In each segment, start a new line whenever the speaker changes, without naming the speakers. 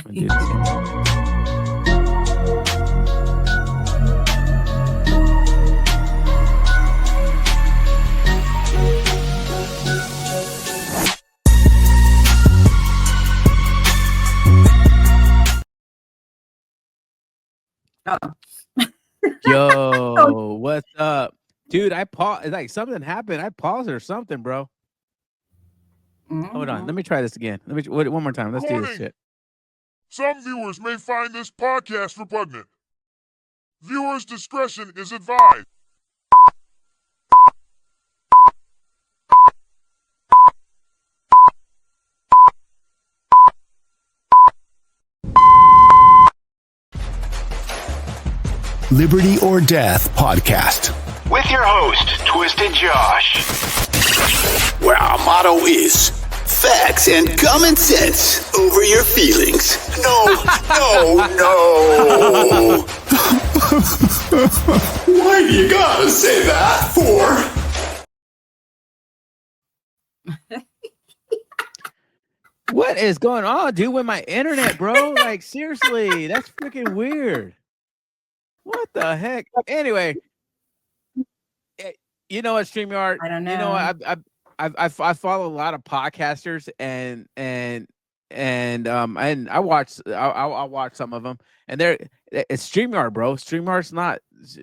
I'll do this here.
Oh.
Yo, what's up? Dude, I paused. Like something happened. I paused or something, bro. Hold on. Let me try this again. One more time. Let's do this shit.
Some viewers may find this podcast repugnant. Viewers' discretion is advised.
Liberty or Death podcast.
With your host, Twisted Josh.
Where our motto is facts and common sense over your feelings. No. Why do you gotta say that for?
What is going on, dude, with my internet, bro? Like, seriously, that's freaking weird. What the heck? Anyway, you know what, StreamYard?
I don't know.
You know what? I follow a lot of podcasters and I watch I'll watch some of them, and it's StreamYard, bro. StreamYard's not,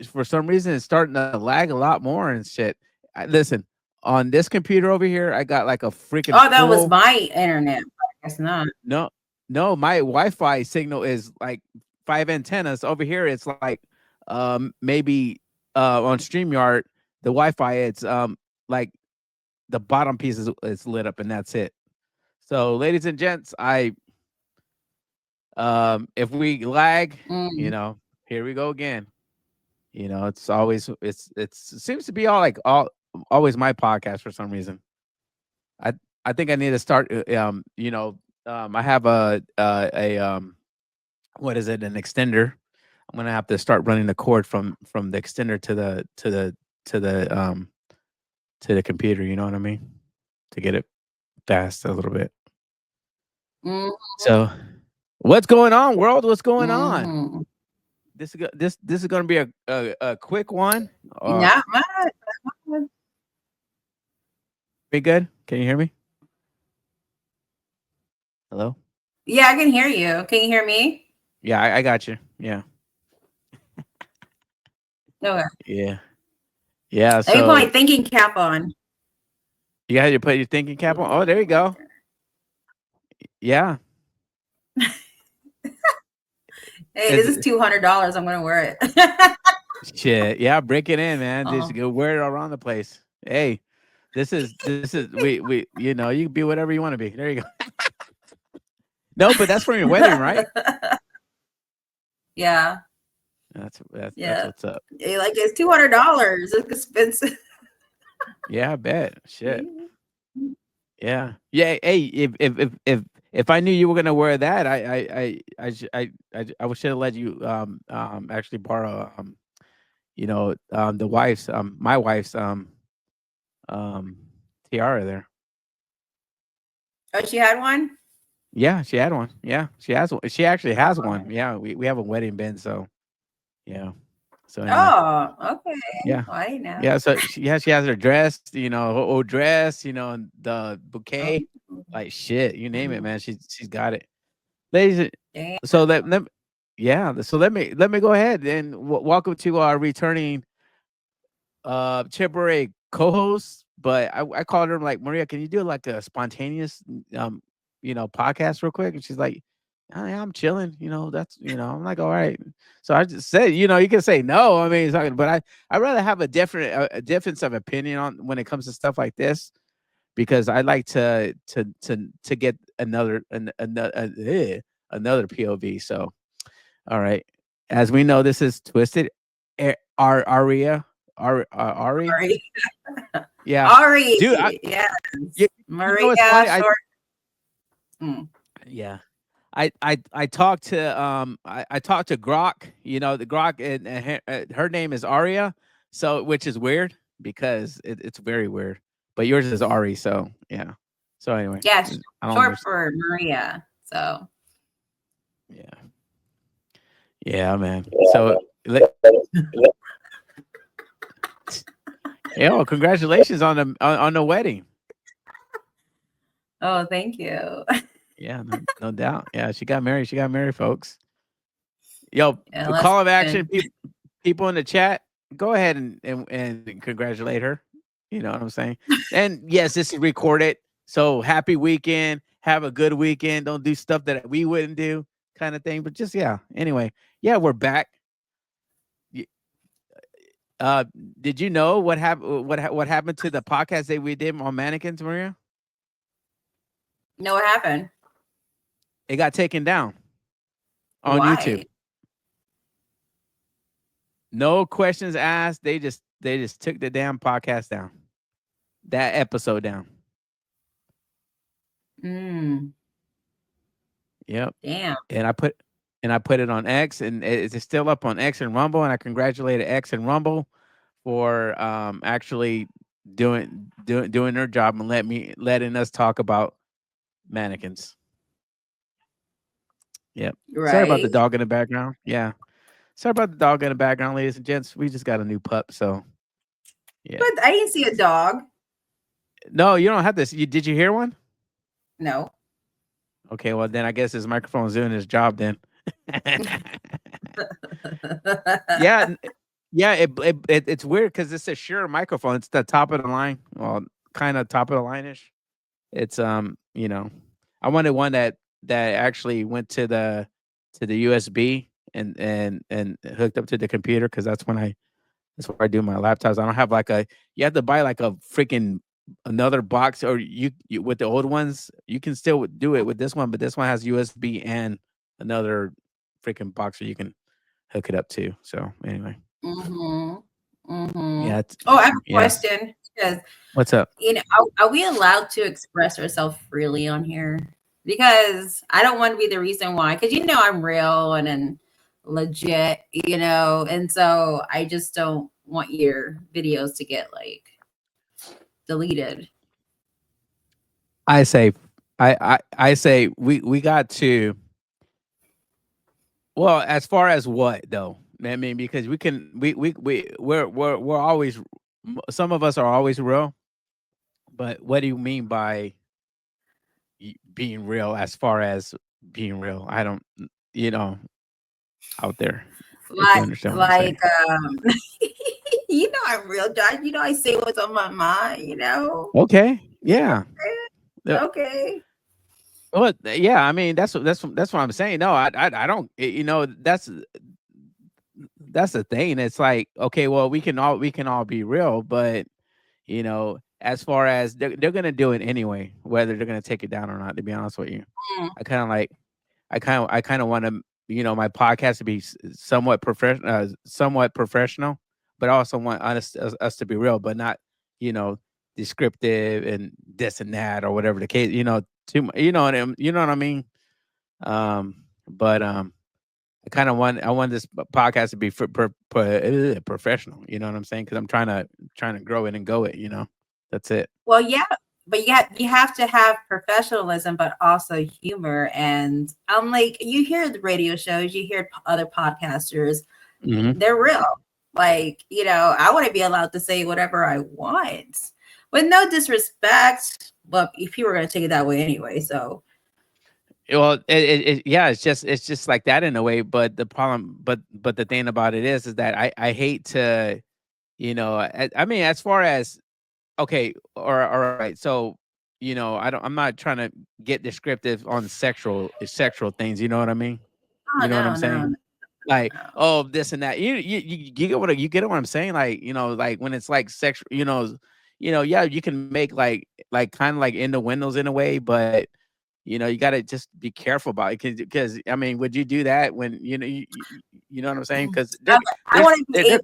for some reason, it's starting to lag a lot more and shit. Listen, on this computer over here, I got like a freaking
that was my internet. I guess not.
No, my Wi-Fi signal is like 5 antennas. Over here, it's like maybe on StreamYard, the Wi-Fi, it's like the bottom piece is lit up, and that's it. So, ladies and gents, if we lag, you know, here we go again. You know, it's always it seems to be always my podcast for some reason. I think I need to start. You know, I have a what is it? An extender. I'm gonna have to start running the cord from the extender to the computer. You know what I mean? To get it fast a little bit. So, what's going on, world? What's going on? This is gonna be a quick one.
Not much.
Be good. Can you hear me? Hello?
Yeah, I can hear you. Can you hear me?
Yeah, I got you. Yeah.
Okay.
Yeah. Yeah.
I put my thinking cap on.
You had to put your thinking cap on. Oh, there you go. Yeah.
Hey, this is $200. I'm gonna wear it.
Shit. Yeah, break it in, man. Just go wear it around the place. Hey, this is we you know, you can be whatever you want to be. There you go. No, but that's for your wedding, right?
Yeah.
That's what's up.
Like, it's $200. It's expensive.
Yeah, I bet. Shit. Yeah. Yeah. Hey, if I knew you were gonna wear that, I should have let you actually borrow you know, the wife's my wife's tiara there.
Oh, she had one?
Yeah, she had one. Yeah, she has one. She actually has one. Yeah, we have a wedding band, so yeah. So anyway.
Oh, okay.
Yeah.
Well, I didn't know.
Yeah, so she has her dress, you know, her old dress, you know, and the bouquet, like shit, you name it, man. She's got it. Ladies, so let me go ahead and welcome to our returning temporary co-host. But I called her like, Maria, can you do like a spontaneous you know, podcast real quick? And she's like, I'm chilling, you know, that's, you know, I'm like, all right. So I just said, you know, you can say no. I mean, but I'd rather have a difference of opinion on when it comes to stuff like this, because I like to get another POV. So, all right. As we know, this is Twisted Aria. Ari. Yeah.
Ari.
Dude,
yes.
Maria.
You
know, yeah. I talked to I talked to Grok, you know, the Grok, and her name is Aria, so, which is weird because it's very weird, but yours is Ari, so yeah. So anyway,
yeah, short for Maria. So
Yeah, man. So, yo, congratulations on the wedding.
Oh, thank you.
Yeah, no doubt. Yeah, she got married. She got married, folks. Yo,
Yeah, let's
call of
begin.
action, people in the chat. Go ahead and congratulate her. You know what I'm saying? And yes, this is recorded. So happy weekend. Have a good weekend. Don't do stuff that we wouldn't do, kind of thing. But just yeah. Anyway, yeah, we're back. Y- Uh, did you know what happened? What happened to the podcast that we did on mannequins, Maria?
No, what happened?
It got taken down on YouTube.
Why?
No questions asked. They just took the damn podcast down. That episode down.
Mm,
Yep.
damn.
And I put it on X, and it's still up on X and Rumble. And I congratulated X and Rumble for actually doing their job and letting us talk about mannequins. Yep. Sorry about the
Right.
dog in the background. Yeah. Sorry about the dog in the background, ladies and gents. We just got a new pup, so yeah.
But I didn't see a dog.
No, you don't have this. Did you hear one?
No.
Okay, well then I guess his microphone's doing his job then. Yeah, yeah. It's weird because it's a Shure microphone. It's the top of the line. Well, kind of top of the line-ish. It's you know, I wanted one that actually went to the USB and hooked up to the computer because that's where I do my laptops. I don't have like you have to buy like a freaking another box or you with the old ones, you can still do it with this one, but this one has USB and another freaking box so you can hook it up too. So anyway,
Mm-hmm. Mm-hmm.
yeah.
Oh, I have a
Yeah.
question. Because
What's up?
are we allowed to express ourselves freely on here? Because I don't want to be the reason why. Because I'm real and legit, and so I just don't want your videos to get like deleted.
I say, I say we got to. Well, as far as what though? I mean, because we're always some of us are always real, but what do you mean by being real? As far as being real, I don't, out there. If you understand what I'm saying.
I'm real, Josh. I say what's on my mind.
Okay, yeah.
Okay.
Well, yeah. I mean, that's what I'm saying. No, I don't. That's the thing. It's like, okay, well, we can all be real, but as far as they're gonna do it anyway, whether they're gonna take it down or not. To be honest with you,
Mm.
I kind of want to, my podcast to be somewhat professional, but I also want us to be real, but not, descriptive and this and that or whatever the case. Too much. You know what I mean. But I want this podcast to be professional. You know what I'm saying? Because I'm trying to grow it and go it. That's it.
Well, yeah, but you have to have professionalism, but also humor. And I'm like, you hear the radio shows, you hear other podcasters,
Mhm.
they're real. Like, I want to be allowed to say whatever I want with no disrespect. But if people are going to take it that way anyway, so.
Well, yeah, it's just like that in a way. But the problem, but the thing about it is that I hate to, I mean, as far as okay, or all right, so I'm not trying to get descriptive on sexual things. You know what I mean?
Oh,
You know what
no,
I'm saying?
no,
Like,
no.
oh, this and that. You get what I'm saying? Like, like when it's like sexual, yeah, you can make like kind of like innuendos in a way, but you got to just be careful about it because I mean, would you do that when you know what I'm saying? Because
I want to be able.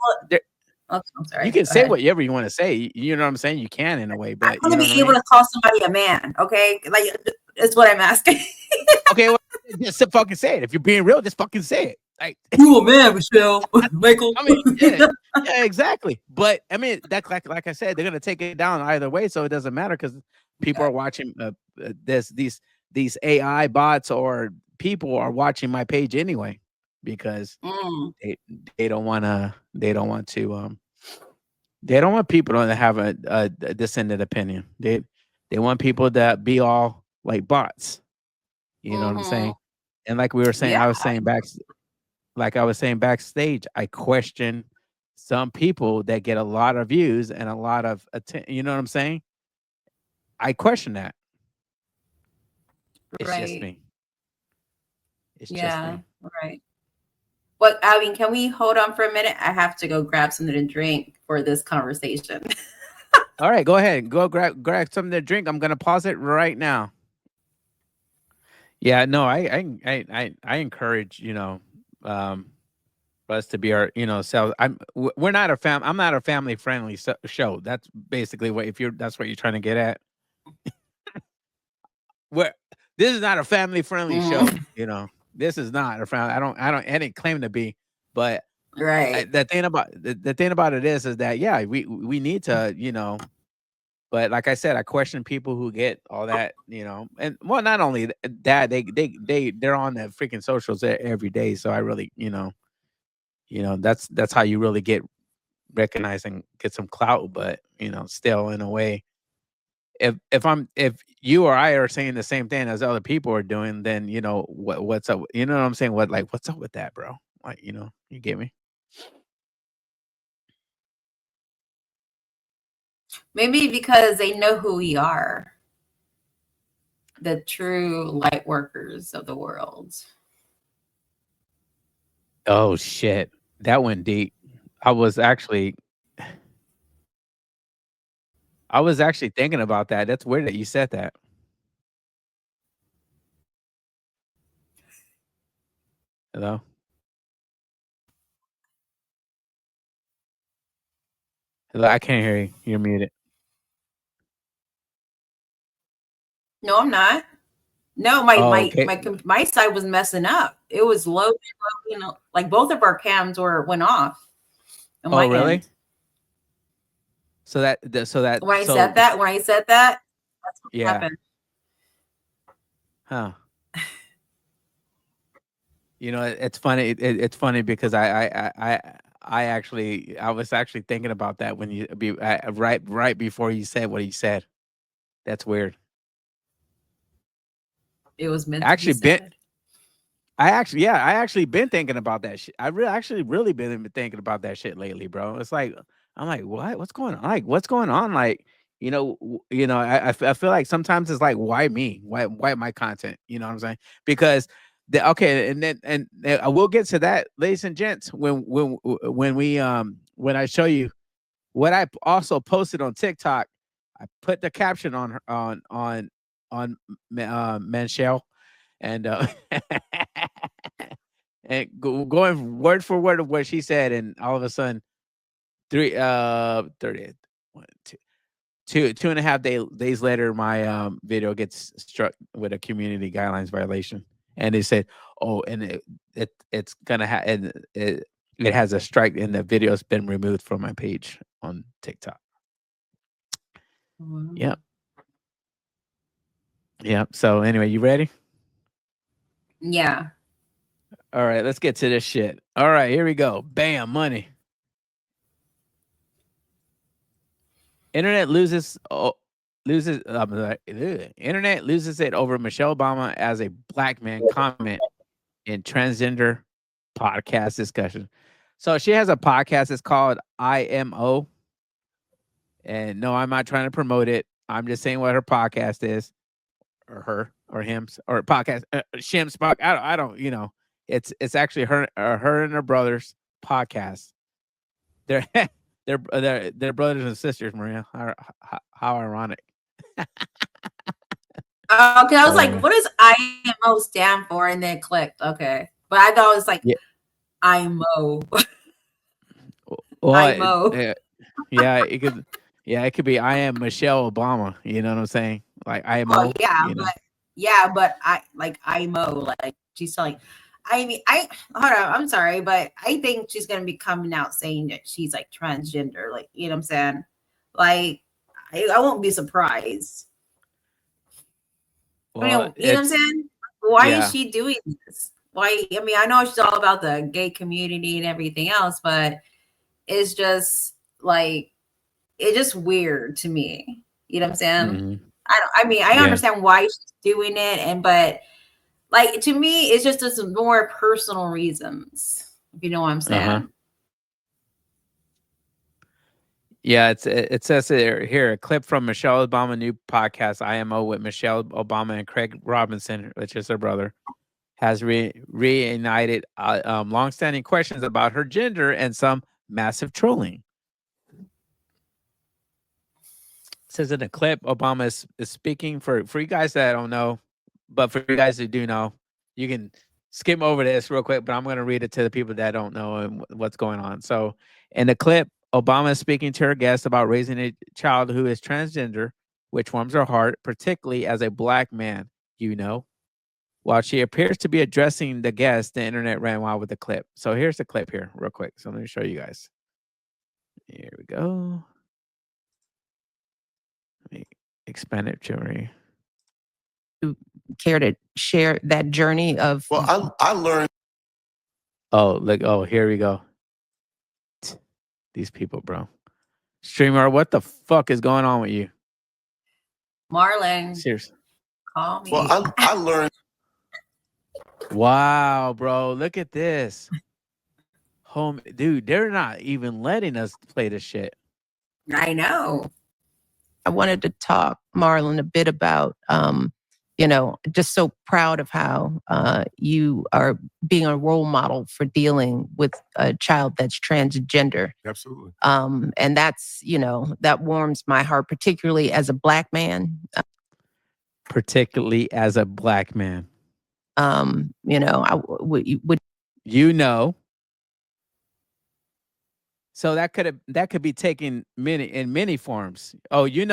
Okay, I'm sorry.
you can
Go
say
ahead.
whatever you want to say. You know what I'm saying? You can in a way,
I
but
want to be able to call somebody a man. Okay, like that's what I'm asking.
Okay, well, just fucking say it. If you're being real, just fucking say it. Like
you a man, Michelle, Michael.
I mean, yeah, exactly. But I mean, that's like I said, they're gonna take it down either way, so it doesn't matter because people are watching these AI bots or people are watching my page anyway. because
Mm,
they don't want to they don't want people to have a dissented opinion. They want people that be all like bots. You know what I'm
mm-hmm.
saying? And like we were saying,
Yeah.
I was saying backstage, I question some people that get a lot of views and a lot of attention. You know what I'm saying? I question that. It's just
Right.
me. It's just
Yeah.
me.
Right. Well, I mean, can we hold on for a minute? I have to go grab something to drink for this conversation.
All right, go ahead. Go grab something to drink. I'm gonna pause it right now. Yeah, no, I encourage, um us to be our, selves. We're not I'm not a family friendly show. That's basically what, if you're that's what you're trying to get at. Where this is not a family friendly show,
Mm,
This is not a family. I didn't claim to be, but
right.
the thing about it is that yeah, we need to, but like I said, I question people who get all that, and well, not only that, they're on the freaking socials every day. So I really, that's how you really get recognized and get some clout. But still, in a way, if you or I are saying the same thing as other people are doing, then what's up? You know what I'm saying? What's up with that, bro? Like, you get me?
Maybe because they know who we are, the true light workers of the world.
Oh shit, that went deep. I was actually I was actually thinking about that. That's weird that you said that. Hello? Hello, I can't hear you. You're muted.
No, I'm not. No,
Oh, okay.
my side was messing up. It was low, like both of our cams went off on
Oh,
my
really?
end.
So
When I said that, that's what
yeah.
happened.
Huh. It's funny. It's funny because I was actually thinking about that when right before you said what you said. That's weird.
It was meant to be
Actually,
said.
I actually been thinking about that shit. I really been thinking about that shit lately, bro. It's like I'm like, what? What's going on? Like, what's going on? Like, I feel like sometimes it's like, why me? Why my content? You know what I'm saying? Because okay, and then I will get to that, ladies and gents, when I show you what I also posted on TikTok. I put the caption on her on Manchelle, and and going word for word of what she said, and all of a sudden, 30, 2.5 days later, my video gets struck with a community guidelines violation, and they said, oh, and it's gonna and it has a strike, and the video's been removed from my page on TikTok.
Mhm.
Yep. Yep. So anyway, you ready?
Yeah.
All right, let's get to this shit. All right, here we go. Bam, money. Internet loses internet loses it over Michelle Obama as a black man comment in transgender podcast discussion. So she has a podcast. It's called IMO. And no, I'm not trying to promote it. I'm just saying what her podcast is, or her, or him's, or podcast, Shim's podcast. I don't, it's actually her and her brother's podcast. They're they're brothers and sisters, Maria. How ironic.
Oh, okay. I was
So
like,
anyway,
what does IMO stand for? And then clicked. Okay. But I thought it was like
yeah.
IMO.
Well,
IMO.
yeah, it could be I am Michelle Obama. You know what I'm saying? Like
Well,
IMO.
but I like IMO. Like she's like, I mean, hold on. I'm sorry, but I think she's gonna be coming out saying that she's like transgender. Like, you know what I'm saying? Like, I won't be surprised.
Well,
You know what I'm
it's
saying? Why is
yeah.
she doing this? Like, I mean, I know she's all about the gay community and everything else, but it's just like, it's just weird to me. You know what I'm saying?
Mhm.
I
Yeah.
understand why she's doing it, but like, to me, it's just some more personal reasons. If you know what I'm saying?
Uh-huh. Yeah, it says here a clip from Michelle Obama new podcast IMO with Michelle Obama and Craig Robinson, which is her brother, has reunited longstanding questions about her gender and some massive trolling. It says in the clip, Obama is speaking for you guys that don't know, but for you guys who do know, you can skim over this real quick, but I'm going to read it to the people that don't know and what's going on. So in the clip, Obama is speaking to her guest about raising a child who is transgender, which warms her heart, particularly as a black man, While she appears to be addressing the guest, the internet ran wild with the clip. So here's the clip here real quick. So let me show you guys. Here we go. Let me expand it, Jerry.
Care to share that journey of?
Well, I learned.
Oh, here we go. These people, bro. Streamer, what the fuck is going on with you?
Marlon,
Seriously.
call me.
Well, I learned.
Wow, bro. Look at this. Home, dude, they're not even letting us play this shit.
I know.
I wanted to talk, Marlon, a bit about, just so proud of how you are being a role model for dealing with a child that's transgender.
Absolutely.
And that's, that warms my heart, particularly as a black man.
Particularly as a black man.
I would.
So that could be taken in many forms. Oh, you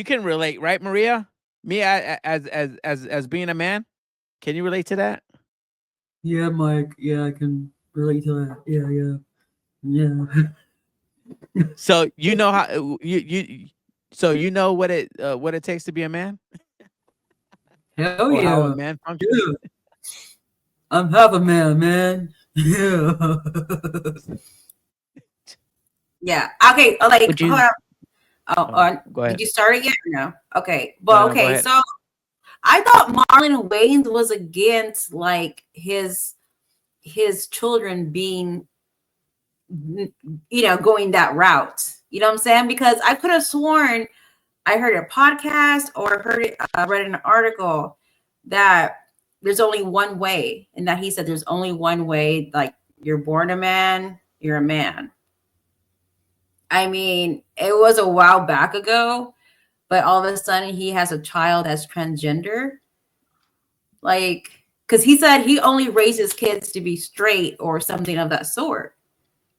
can relate, right, Maria? Me as being a man, can you relate to that?
Yeah, Mike. Yeah, I can relate to that. Yeah.
So you know how so you know what it takes to be a man?
Hell
Or
yeah.
how a man functions?
Yeah. I'm half a man. Yeah.
Yeah. Okay. Like, hold on.
Go ahead.
Did you start it yet or no? Okay. Well,
No, go
okay.
ahead.
So I thought Marlon Wayans was against like his children being, going that route. You know what I'm saying? Because I could have sworn I heard a podcast or read an article that there's only one way, and that he said there's only one way. Like, you're born a man, you're a man. I mean, it was a while back ago, but all of a sudden he has a child that's transgender. Like, because he said he only raises kids to be straight or something of that sort.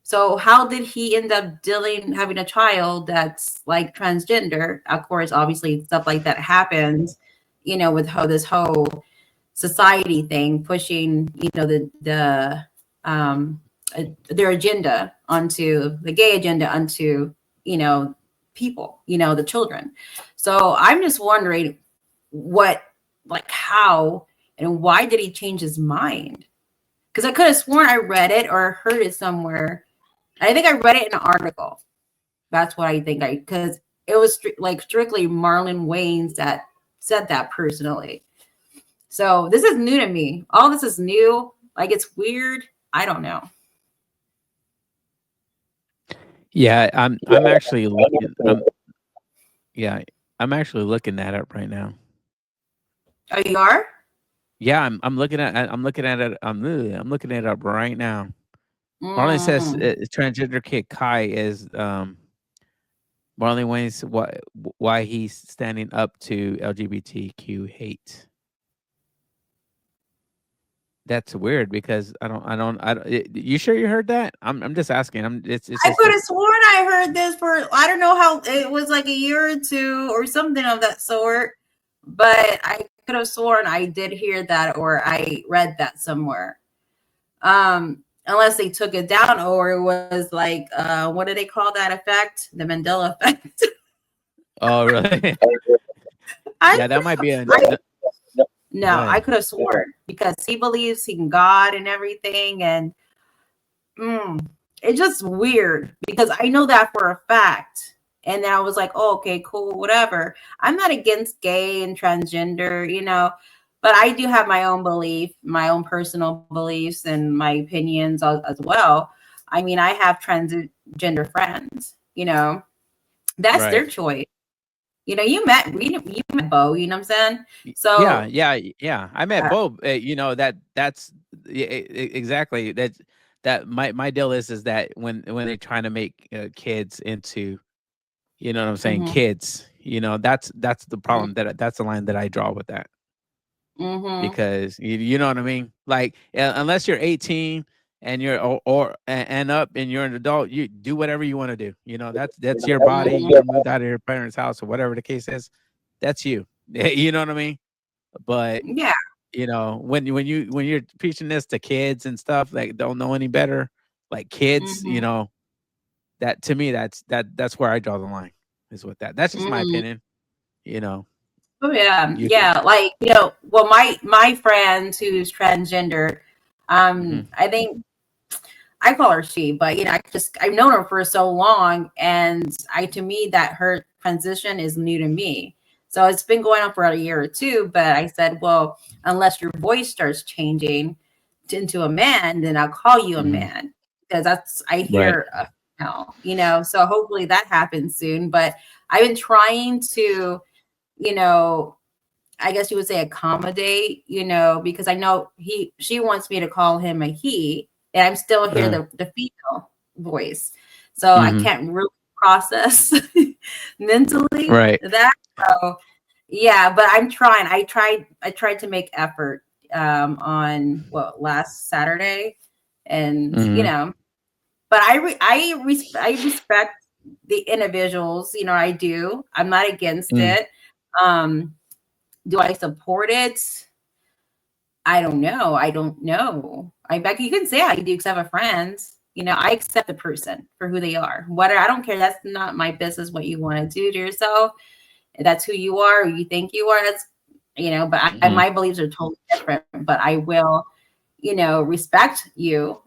So how did he end up having a child that's like transgender? Of course, obviously stuff like that happens, with how this whole society thing pushing, their agenda onto the gay agenda onto, people, the children. So I'm just wondering how and why did he change his mind? Because I could have sworn I read it or heard it somewhere. I think I read it in an article. That's what I think because it was strictly Marlon Wayans that said that personally. So this is new to me. All this is new. Like, it's weird. I don't know.
Yeah, I'm actually looking. I'm actually looking that up right now.
Oh, you are?
Yeah, I'm looking at it. I'm looking it up right now. Marlon says transgender kid Kai is Marlon Wayans why he's standing up to LGBTQ hate. That's weird because I don't. You sure you heard that? I'm just asking. I
could have sworn I heard this I don't know how it was, like a year or two or something of that sort, but I could have sworn I did hear that or I read that somewhere. Unless they took it down or it was like, what do they call that effect? The Mandela effect.
Oh, really? Yeah, that might be a.
No,
Go ahead.
I could have sworn because he believes in God and everything, and it's just weird because I know that for a fact. And then I was like, oh, okay, cool, whatever. I'm not against gay and transgender, but I do have my own belief, my own personal beliefs and my opinions as well. I mean, I have transgender friends, that's their
Right.
choice. You met Bo, you know what I'm saying? So
Yeah. I met Bo. That's exactly that. My deal is that when they're trying to make kids into, you know what I'm saying,
mhm,
kids. That's the problem. That's the line that I draw with that,
mhm,
because you know what I mean. Like unless you're 18 and you're and up and you're an adult, you do whatever you want to do. That's your body.
mhm,
You moved out of your parents' house or whatever the case is. That's you. You know what I mean? But
yeah.
when you're preaching this to kids and stuff, like, don't know any better, like kids,
Mhm,
that to me, that's where I draw the line, is with that. That's just my
mhm.
opinion. You know,
Oh yeah,
you can.
yeah. Like well, my friend who's transgender,
Mhm.
I think I call her she, but I've known her for so long, and to me that her transition is new to me. So it's been going on for a year or two. But I said, well, unless your voice starts changing into a man, then I'll call you a
Mhm.
man because I
Right.
hear now. So hopefully that happens soon. But I've been trying to, you know, I guess you would say accommodate, because I know she wants me to call him a he, and I'm still hear
Uh-huh.
the female voice. So I
Mhm.
can't really process mentally
Right.
that. So yeah, but I'm trying. I tried to make effort on last Saturday, and
Mhm.
but I respect the individuals, I do. I'm not against
Mm.
it. Um do I support it? I don't know. I don't know. Becky, you can say I do because I have a friend. I accept the person for who they are. Whether I don't care, that's not my business what you want to do to yourself. If that's who you are or you think you are, that's but
Mhm.
my beliefs are totally different. But I will, respect you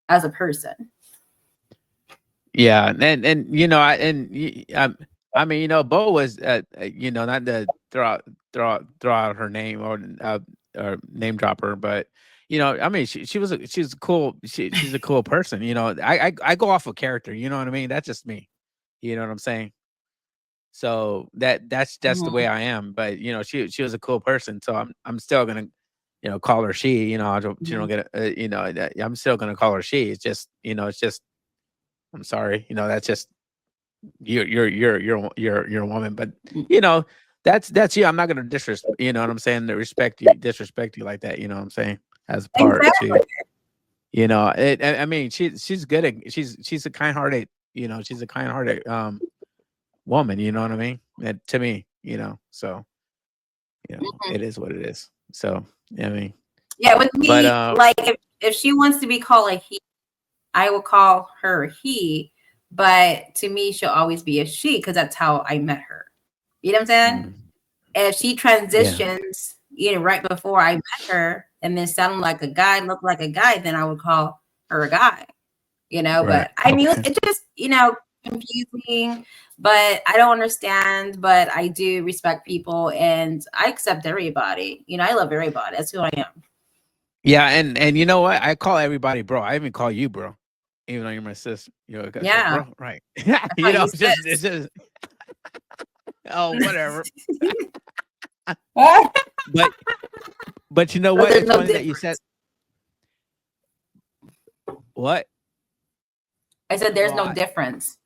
as a person.
Yeah, and I mean, Bo was, not to throw out her name, or name drop her, but I mean, she's a cool, she's a cool person. I go off of character. You know what I mean? That's just me. You know what I'm saying? So that's the
Mhm,
way I am. But she was a cool person, so I'm still gonna call her she. I don't, she don't
mhm,
get I'm still gonna call her she. It's just, I'm sorry, that's just, you're a woman, but
mhm.
you know that's you. I'm not gonna disrespect. You know what I'm saying? To disrespect you like that. You know what I'm saying? As a part
Exactly.
to, I mean, she's good at, she's a kind-hearted. She's a kind-hearted woman. You know what I mean? And to me, so
Mhm.
it is what it is. So I mean,
Yeah, with
but
me, like if she wants to be called a he, I will call her he, but to me, she'll always be a she because that's how I met her. You know what I'm saying?
mm,
And if she
yeah,
transitions, right before I met her and then sounded like a guy, looked like a guy, then I would call her a guy,
right,
But I mean,
okay.
it's just, confusing, but I don't understand, but I do respect people and I accept everybody. I love everybody. That's who I am.
Yeah, and you know what? I call everybody bro. I even call you bro, even though you're my sister.
Yeah.
Bro, right?
I call you
It's
sis.
just, oh, whatever.
But
But you know what?
there's
It's
no
funny that you said
difference.
what?
I said there's
Well,
no difference.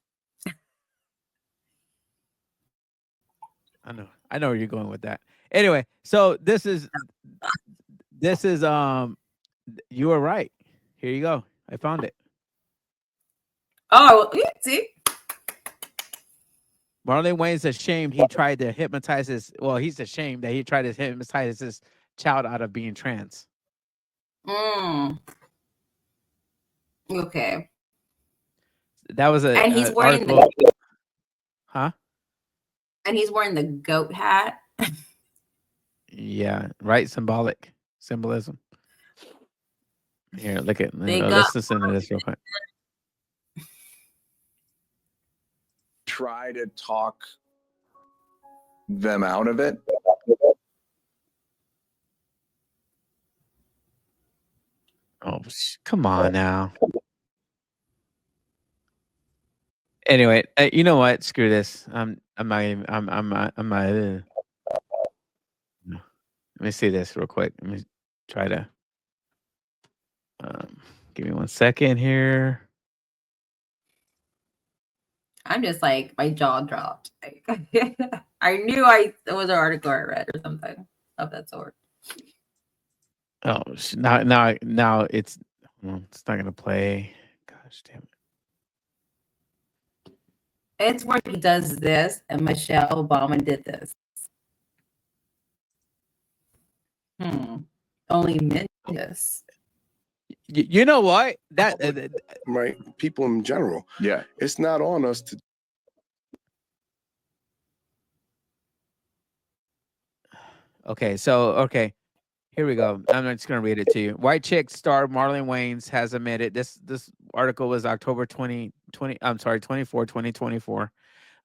I know where you're going with that. Anyway, so this is you were right. Here you go. I found it.
Oh, you see?
Marlon Wayne's ashamed he tried to hypnotize he's ashamed that he tried to hypnotize his child out of being trans.
Mm, okay.
That was
And he's
a
wearing
article, huh?
the goat hat.
Yeah, right. Symbolism. Here, look at.
They got
Let's listen to this real quick.
Try to talk them out of it.
Oh, come on now. Anyway, you know what? Screw this. I'm not even. I'm not. No. Let me see this real quick. Let me try to. Give me 1 second here.
I'm just like my jaw dropped. Like, I knew it was an article I read or something of that sort.
Oh, now it's it's not gonna play. Gosh damn it.
It's where he does this, and Michelle Obama did this. Only men do this.
You know what? That
right? People in general.
Yeah.
It's not on us to.
okay. So here we go. I'm just gonna read it to you. White chick star Marlon Wayans has admitted this article was October 24, 2024.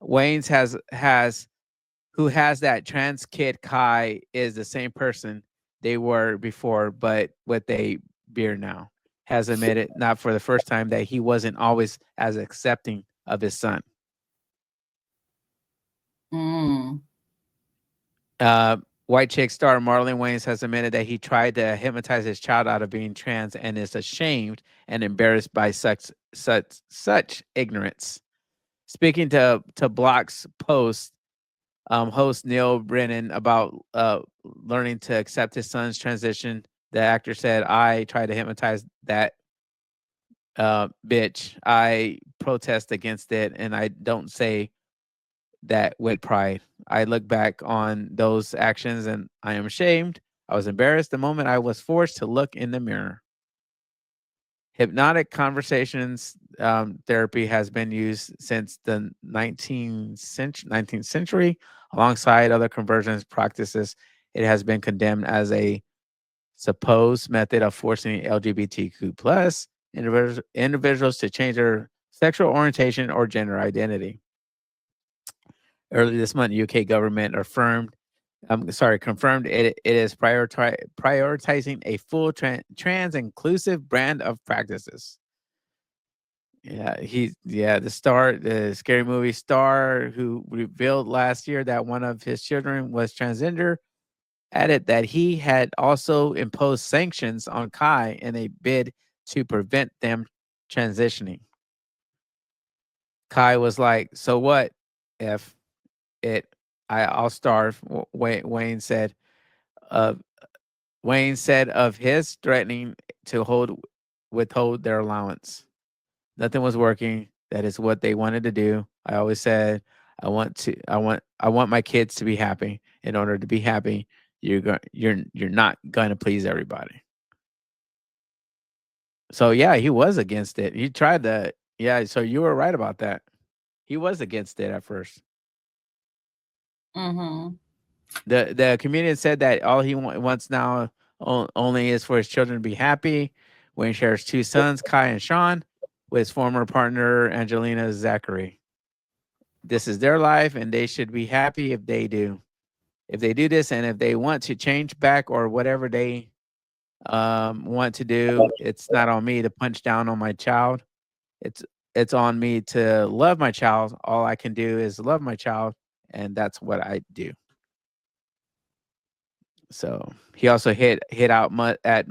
Wayans who has that trans kid Kai is the same person they were before, but with a beard now. Has admitted, not for the first time, that he wasn't always as accepting of his son. White chick star Marlon Wayans has admitted that he tried to hypnotize his child out of being trans and is ashamed and embarrassed by such ignorance. Speaking to Block's Post, host Neil Brennan about learning to accept his son's transition, the actor said, "I tried to hypnotize that bitch. I protest against it, and I don't say that with pride. I look back on those actions and I am ashamed. I was embarrassed the moment I was forced to look in the mirror." Hypnotic conversations therapy has been used since the 19th century. Alongside other conversions practices, it has been condemned as a supposed method of forcing LGBTQ plus individuals to change their sexual orientation or gender identity. Earlier this month, UK government confirmed it is prioritizing a full trans inclusive brand of practices. Yeah, the scary movie star who revealed last year that one of his children was transgender, added that he had also imposed sanctions on Kai in a bid to prevent them transitioning. Kai was like, "So what if I'll starve." Wayne said of his threatening to withhold their allowance. Nothing was working. That is what they wanted to do. I always said, I want my kids to be happy. In order to be happy, you're not going to please everybody. So yeah, he was against it. He tried to. Yeah, so you were right about that. He was against it at first. The comedian said that all he wants now only is for his children to be happy. Wayne shares 2 sons, Kai and Sean, with his former partner Angelina Zachary. This is their life, and they should be happy if they do. If they do this, and if they want to change back or whatever they want to do, it's not on me to punch down on my child. It's on me to love my child. All I can do is love my child, and that's what I do. So he also hit out at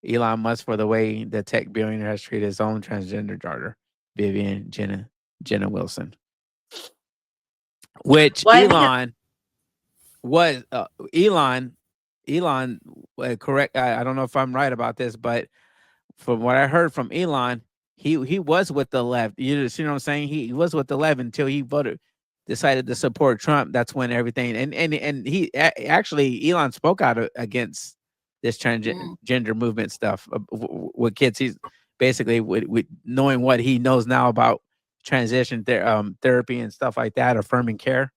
Elon Musk, for the way the tech billionaire has treated his own transgender daughter, Vivian Jenna Wilson. Which Elon was correct. I don't know if I'm right about this, but from what I heard from Elon, he was with the left. You see what I'm saying? He was with the left until he decided to support Trump. That's when everything and he actually Elon spoke out against this transgender movement stuff with kids. He's basically with knowing what he knows now about transition therapy and stuff like that, affirming care.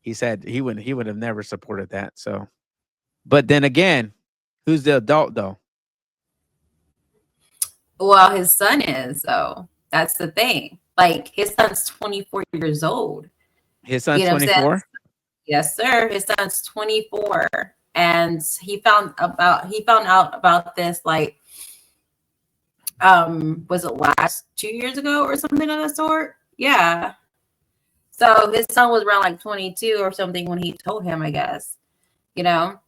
He said he would have never supported that. So But then again, who's the adult though?
Well, his son is, so that's the thing. Like his son's 24 years old.
His
You
son's
know what I'm saying?
24.
Yes, sir. His son's 24, and he found out about this like was it last 2 years ago or something of the sort? Yeah. So his son was around like 22 or something when he told him, I guess. You know,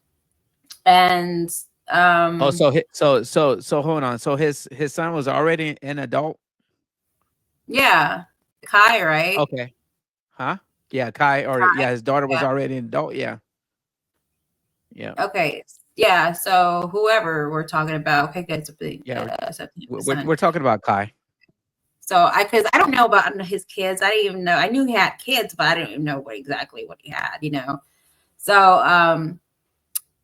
and
Oh, so hold on. So his son was already an adult.
yeah, Kai, right?
Okay. Huh? Yeah, Kai, or
Kai,
yeah, his daughter was
yeah.
already an adult. Yeah. Yeah.
Okay. Yeah. So whoever we're talking about, okay, good.
Yeah.
Something
We're talking about Kai.
So because I don't know about his kids. I didn't even know. I knew he had kids, but I didn't even know exactly what he had, you know. So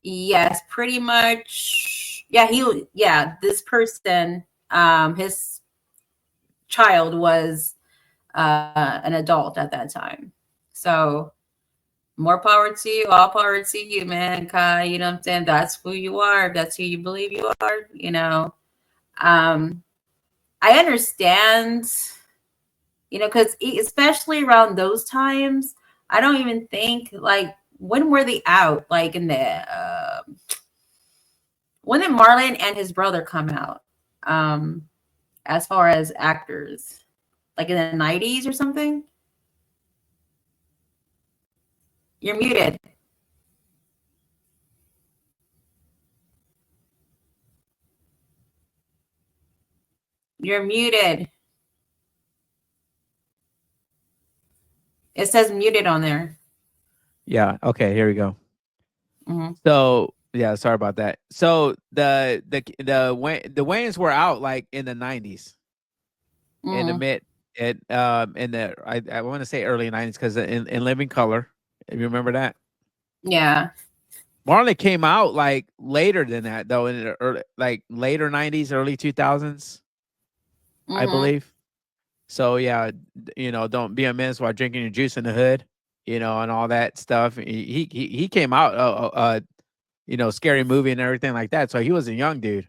yes, pretty much. Yeah, this person, his child was an adult at that time. So more power to you, all power to you, man, Kai. You know what I'm saying? That's who you are. That's who you believe you are, you know. I understand, you know, because especially around those times, I don't even think like when were they out? Like in the when did Marlon and his brother come out? As far as actors, like in the 90s or something. You're muted. You're muted. It says muted on there.
Yeah. Okay. Here we go.
Mhm.
So yeah, sorry about that. So the Wayans were out like in the 90s, in the
Mhm.
mid, in the I want to say early 90s, because in Living Color, you remember that?
Yeah.
Marlon came out like later than that though, in the early, like later 90s, early 2000s, I
Mhm.
believe. So yeah, you know, don't be a menace while drinking your juice in the hood, you know, and all that stuff. He came out, you know, Scary Movie and everything like that. So he was a young dude.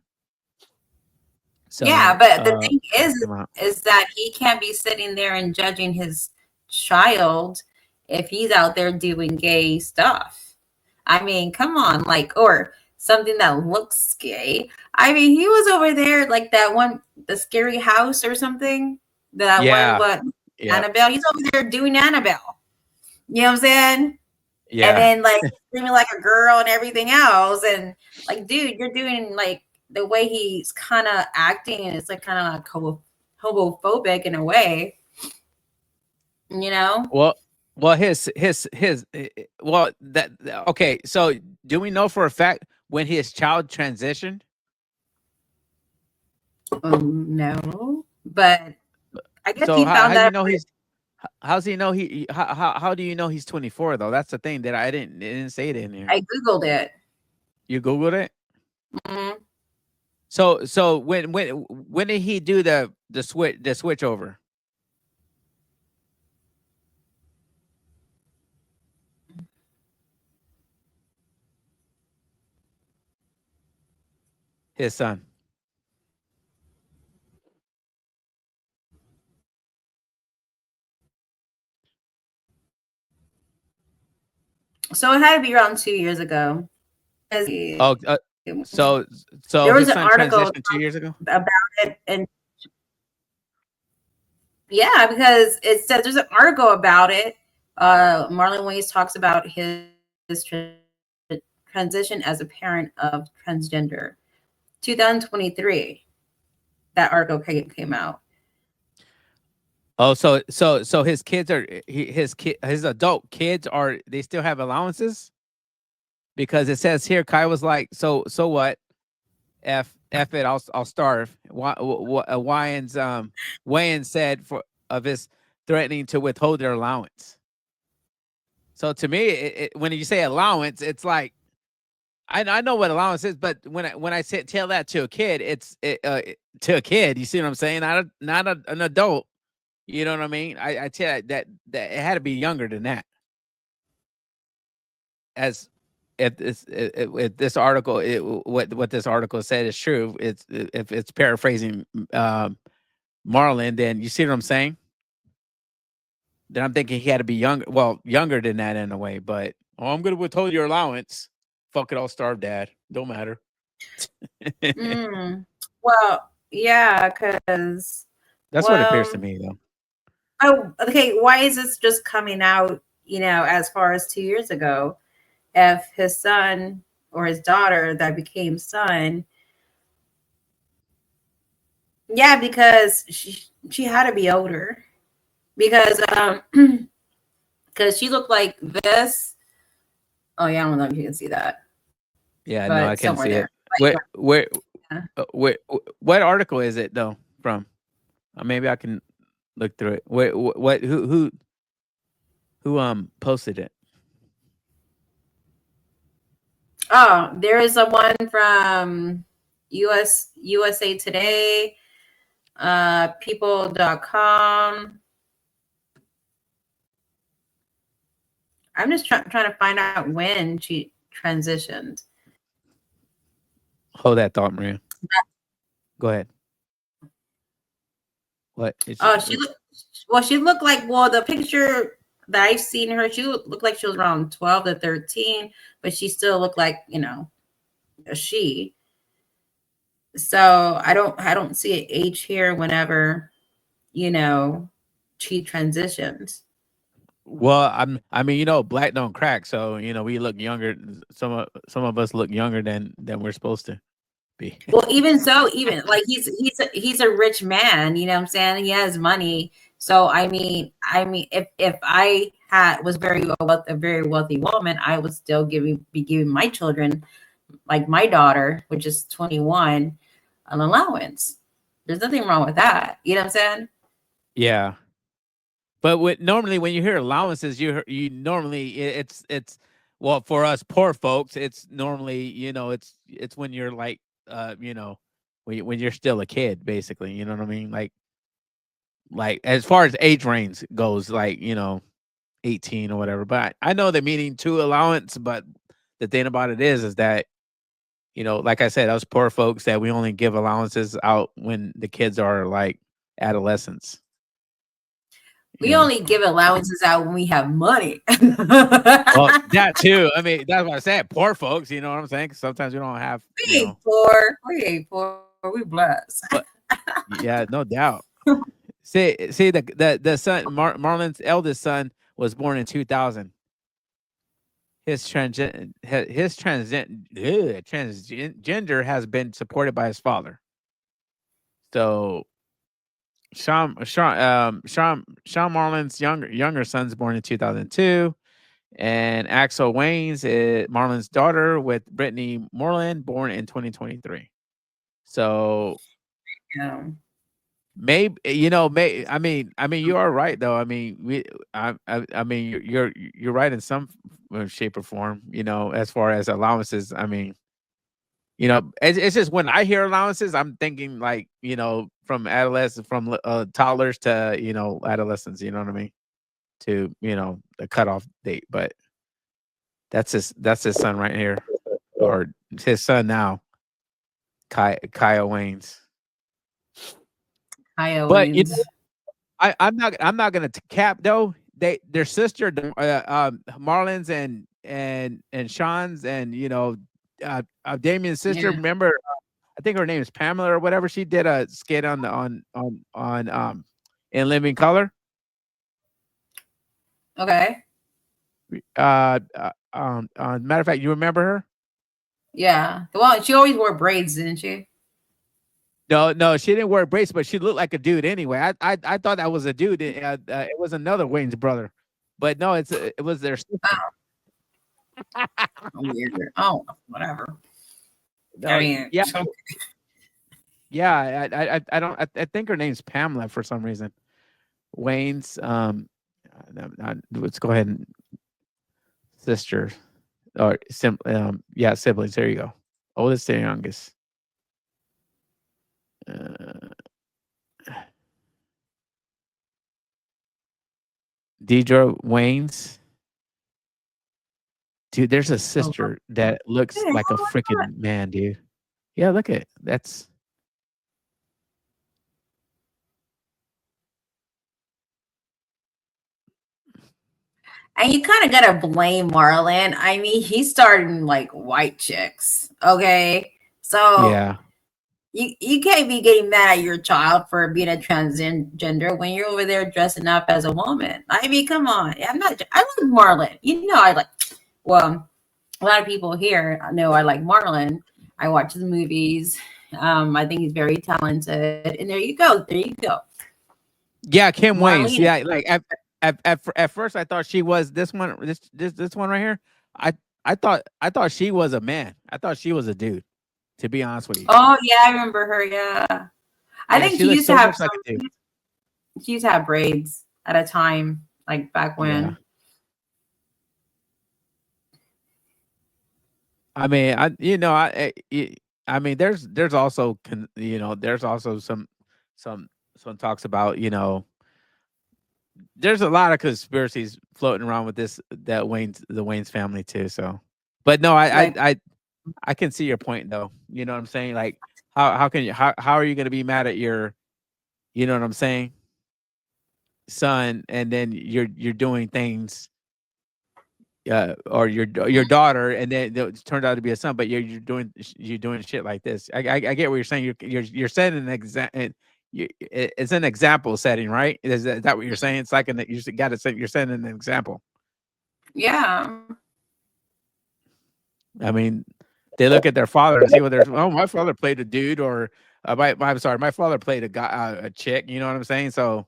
Yeah,
So
but the thing
he
is
came out.
is that he can't be sitting there and judging his child if he's out there doing gay stuff. I mean, come on, like, or something that looks gay. I mean, he was over there like that one, the scary house or something. That one,
Yeah,
what
yeah,
Annabelle? He's over there doing Annabelle. You know what I'm saying? And
yeah.
then like screaming like a girl and everything else. And like, dude, you're doing like the way he's kind of acting, and it's like kind of like homophobic in a way, you know?
Well, well, okay. So do we know for a fact when his child transitioned?
No, but I guess
So
he
how
found
do you
that.
know he's how's he know how do you know he's 24 though? That's the thing that it didn't say it in here.
I googled it.
You googled it?
Mhm.
So when did he do the switch over? His son.
So it had to be around 2 years ago.
Oh, so
There was
his
an
son
article
transitioned 2 years ago.
about it, and yeah, because it says there's an article about it. Marlon Wayans talks about his transition as a parent of transgender. 2023, that article came out.
Oh, so his kids are his adult kids are they still have allowances? Because it says here Kai was like, so what? F it, I'll starve. Wayans said for of his threatening to withhold their allowance. So to me, when you say allowance, it's like I know what allowance is, but when I say tell that to a kid, to a kid. You see what I'm saying? Not an adult. You know what I mean? I tell you that it had to be younger than that. As if this article, what this article said is true, if it's paraphrasing Marlon, then you see what I'm saying. Then I'm thinking he had to be younger than that in a way. But I'm gonna withhold your allowance. Fuck it, I'll starve, Dad. Don't matter.
Well, yeah, because
That's what it appears to me, though.
oh, okay. Why is this just coming out? As far as 2 years ago, if his son or his daughter that became son, yeah, because she had to be older because because she looked like this. Oh yeah, I don't know if you can see that.
Yeah,
but
no, I can't
somewhere
see
there.
it.
Yeah.
What article is it though from? Maybe I can look through it. What who posted it?
Oh, there is a one from USA Today, people.com. I'm just trying to find out when she transitioned.
Hold that thought, Maria. Go ahead. What?
She looked like, the picture that I've seen her, she looked like she was around 12 to 13, but she still looked like, a she. So I don't see an age here whenever, she transitions.
Well, I mean, black don't crack, so we look younger. Some of us look younger than we're supposed to be.
Well, even like he's a rich man, you know what I'm saying? He has money. So I mean, if I was a very wealthy woman, I would still be giving my children, like my daughter, which is 21, an allowance. There's nothing wrong with that. You know what I'm saying?
Yeah. But normally when you hear allowances, you normally it's well, for us poor folks, it's normally it's when you're like when you're still a kid, basically. You know what I mean? Like as far as age range goes, like 18 or whatever. But I know the meaning to allowance. But the thing about it is that like I said, us poor folks that we only give allowances out when the kids are like adolescents.
We only give allowances out when we have money.
Well, that too. I mean, that's what I said. Poor folks, you know what I'm saying? 'Cause sometimes we don't have.
We ain't poor. We ain't poor. We blessed.
But, yeah, no doubt. See, the son, Marlon's eldest son, was born in 2000. His transgender has been supported by his father. So Sean Marlon's younger son's born in 2002, and Axel Waynes is Marlon's daughter with Brittany Moreland, born in 2023. So
Yeah.
maybe I mean you are right though. I mean I mean you're right in some shape or form. As far as allowances, I mean. It's just when I hear allowances, I'm thinking like, from adolescents, from toddlers to, adolescents, you know what I mean? To, the cutoff date. But that's his son right here, or his son now, Kyle Waynes. But I'm not gonna cap though. Their sister, Marlon's and Sean's and Damien's sister.
Yeah.
Remember, I think her name is Pamela or whatever. She did a skit on In Living Color.
Okay.
Matter of fact, you remember her?
Yeah. Well, she always wore braids, didn't she?
No, she didn't wear braids, but she looked like a dude anyway. I thought that was a dude. It was another Wayne's brother, but no, it was their sister.
Weird. Oh, whatever.
No,
I mean,
yeah,
okay.
yeah. I don't. I think her name's Pamela for some reason. Wayne's. Let's go ahead and sister or siblings. There you go. Oldest and youngest. Deidre Waynes. Dude, there's a sister that looks
Hey,
like a
how was
freaking man, dude. Yeah, look at that's.
And you kind of gotta blame Marlon. I mean, he's starting like white chicks. Okay. So
Yeah.
you can't be getting mad at your child for being a transgender when you're over there dressing up as a woman. I mean, come on. I like Marlon. You know, well, a lot of people here know I like Marlon. I watch his movies. I think he's very talented. And there you go. There you go.
Yeah, Kim Waynes.
Marlene.
Yeah, like at first I thought she was this one this one right here. I thought she was a man. I thought she was a dude, to be honest with you.
Oh yeah, I remember her. Yeah. I
Yeah,
think
she
she
looks
used
so
to have
much like a dude.
she used to have braids at a time, like back when.
Yeah. I mean, I mean, there's also there's also some talks about there's a lot of conspiracies floating around with the Wayne's family too. So, but no,
Like,
I can see your point though. You know what I'm saying? Like, how are you going to be mad at your, you know what I'm saying, son, and then you're doing things, or your daughter, and then it turned out to be a son, but you're doing shit like this. I get what you're saying. You're setting an example. It's an example setting, right? Is that what you're saying? It's like you got to say you're setting an example.
yeah.
I mean, they look at their father and see what my father played a dude, or I'm sorry, my father played a guy, a chick. You know what I'm saying? So,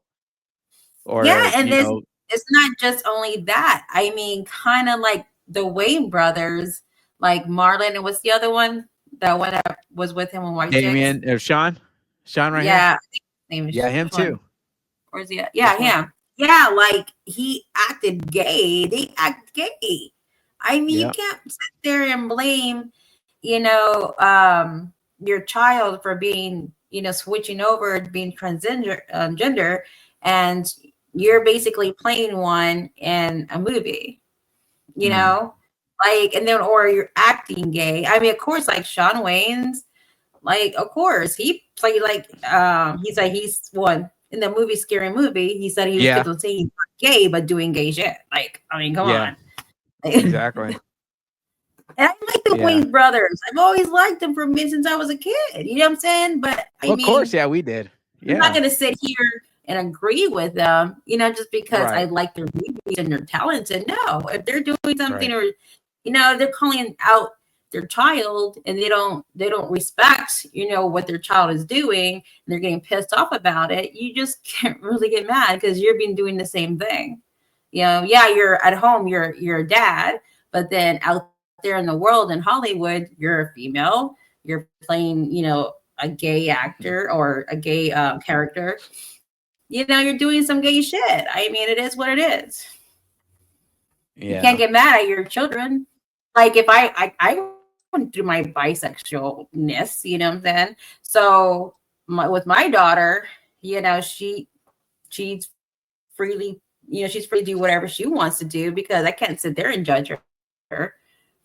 or
Yeah, and it's not just only that. I mean, kind of like the Wayne brothers, like Marlon, and what's the other one? The one that was with him in White Chicks?
Damien or Sean right here.
Yeah, I think his name is
Yeah, him
Sean.
too.
Or is he? Yeah, him. Yeah, like he acted gay. They act gay. I mean, you can't sit there and blame, your child for being, switching over to being transgender, gender, and you're basically playing one in a movie, like, and then, or you're acting gay. I mean, of course, like Shawn Wayne's, like, of course, he played like, he's one in the movie Scary Movie. He said he was going to say he's not gay, but doing gay shit. Like, I mean, come on.
Exactly.
And I like the Wayne brothers. I've always liked them from since I was a kid. You know what I'm saying? But I mean,
of course, yeah, we did. Yeah.
I'm not going to sit here and agree with them, just because I like their movies and they're talented. No, if they're doing something or, they're calling out their child and they don't respect, what their child is doing, and they're getting pissed off about it, you just can't really get mad because you're been doing the same thing. Yeah, you're at home, you're a dad, but then out there in the world in Hollywood, you're a female, you're playing, a gay actor or a gay character. You're doing some gay shit. I mean, it is what it is. Yeah. You can't get mad at your children. Like if I went through my bisexualness, you know what I'm saying? So with my daughter, she's freely, she's free to do whatever she wants to do, because I can't sit there and judge her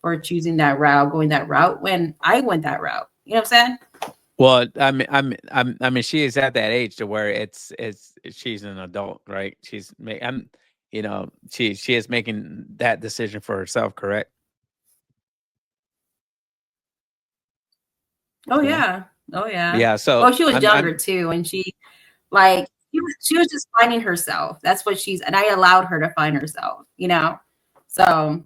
for choosing that route, going that route when I went that route. You know what I'm saying?
Well, I mean, she is at that age to where she's an adult, right? She is making that decision for herself, correct?
Oh yeah. Oh yeah.
Yeah. So
she was younger too, and she was just finding herself. That's what and I allowed her to find herself, So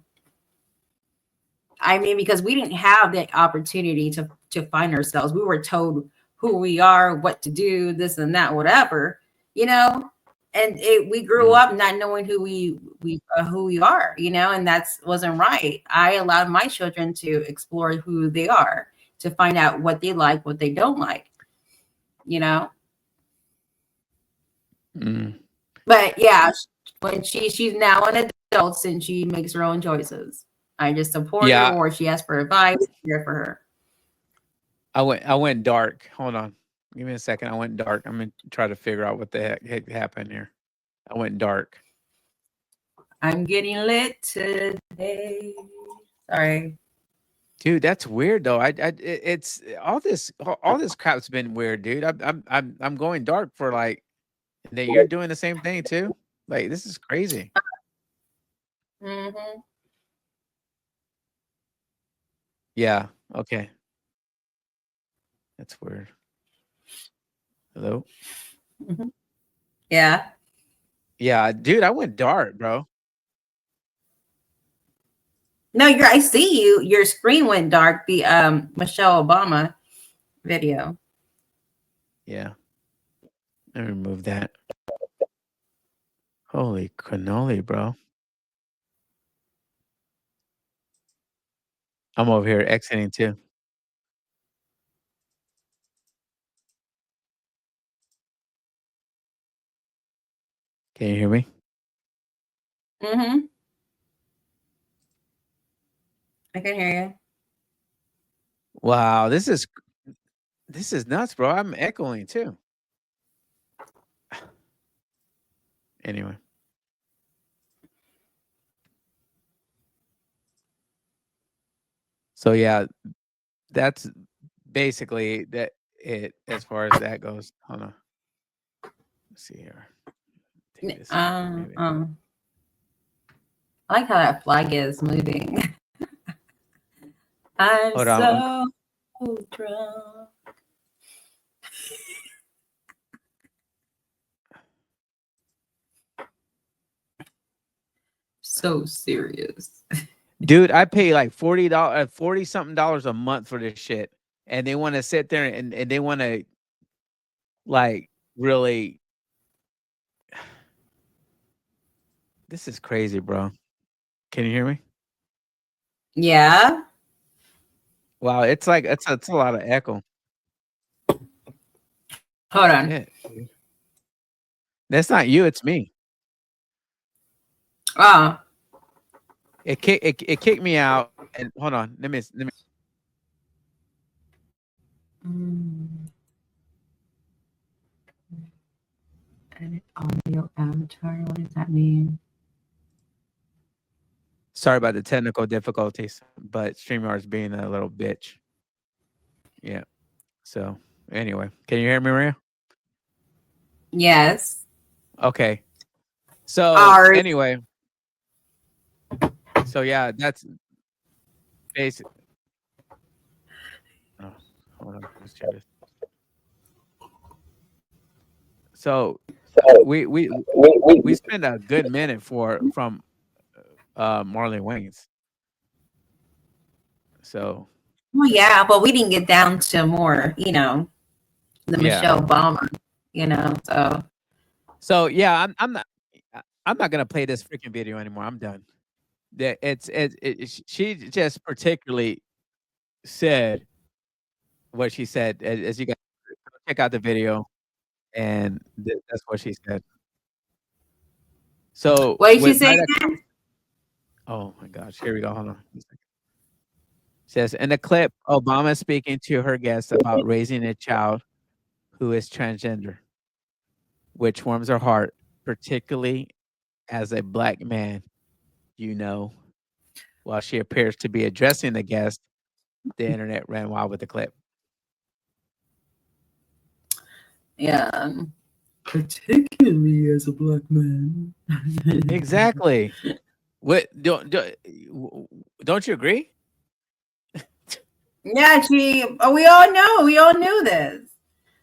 I mean, because we didn't have the opportunity to find ourselves. We were told who we are, what to do, this and that, whatever, and we grew up not knowing who we are, and that wasn't right. I allowed my children to explore who they are, to find out what they like, what they don't like, But yeah, when she's now an adult and she makes her own choices. I just support her, or she asks for advice, I'm here for her.
I went dark. Hold on. Give me a second. I went dark. I'm going to try to figure out what the heck happened here. I went dark.
I'm getting lit today. Sorry.
Dude, that's weird though. It's all this crap's been weird, dude. I'm going dark for like that. You're doing the same thing too. Like this is crazy.
Mm-hmm.
Yeah. Okay. That's weird. Hello.
Mm-hmm. Yeah.
Yeah, dude. I went dark, bro.
No, I see you. Your screen went dark. The Michelle Obama video.
Yeah. Let me remove that. Holy cannoli, bro. I'm over here exiting too. Can you hear me?
Mm-hmm. I can hear you.
Wow, this is nuts, bro. I'm echoing too. Anyway. So yeah, that's basically it as far as that goes. Hold on. Let's see here. Take this out, maybe.
I like how that flag is moving. I'm
Hold on.
so drunk. So serious.
Dude, I pay like $40 something a month for this shit. And they want to sit there and they want to like really. This is crazy, bro. Can you hear me?
Yeah.
Wow, it's like it's a lot of echo.
Hold on.
Shit, dude. That's not you, it's me.
Oh.
It kicked me out. And hold on, let me.
Edit audio avatar. What does that mean?
Sorry about the technical difficulties, but StreamYard's being a little bitch. Yeah. So anyway, can you hear me, Maria?
Yes.
Okay. So
Alright.
anyway. So yeah, that's basic. Oh, hold on. Let's check this. So we spent a good minute from Marlon Wayans. So
Well, yeah, but we didn't get down to more, the Michelle Obama,
So yeah, I'm not gonna play this freaking video anymore. I'm done. She just particularly said what she said. As you guys check out the video, and that's what she said. So
what did she say?
Oh my gosh, here we go. Hold on. Says in the clip, Obama speaking to her guests about raising a child who is transgender, which warms her heart, particularly as a black man, while she appears to be addressing the guest, the internet ran wild with the clip.
Yeah.
Particularly as a black man.
Exactly. What don't you agree?
Yeah, we all knew this.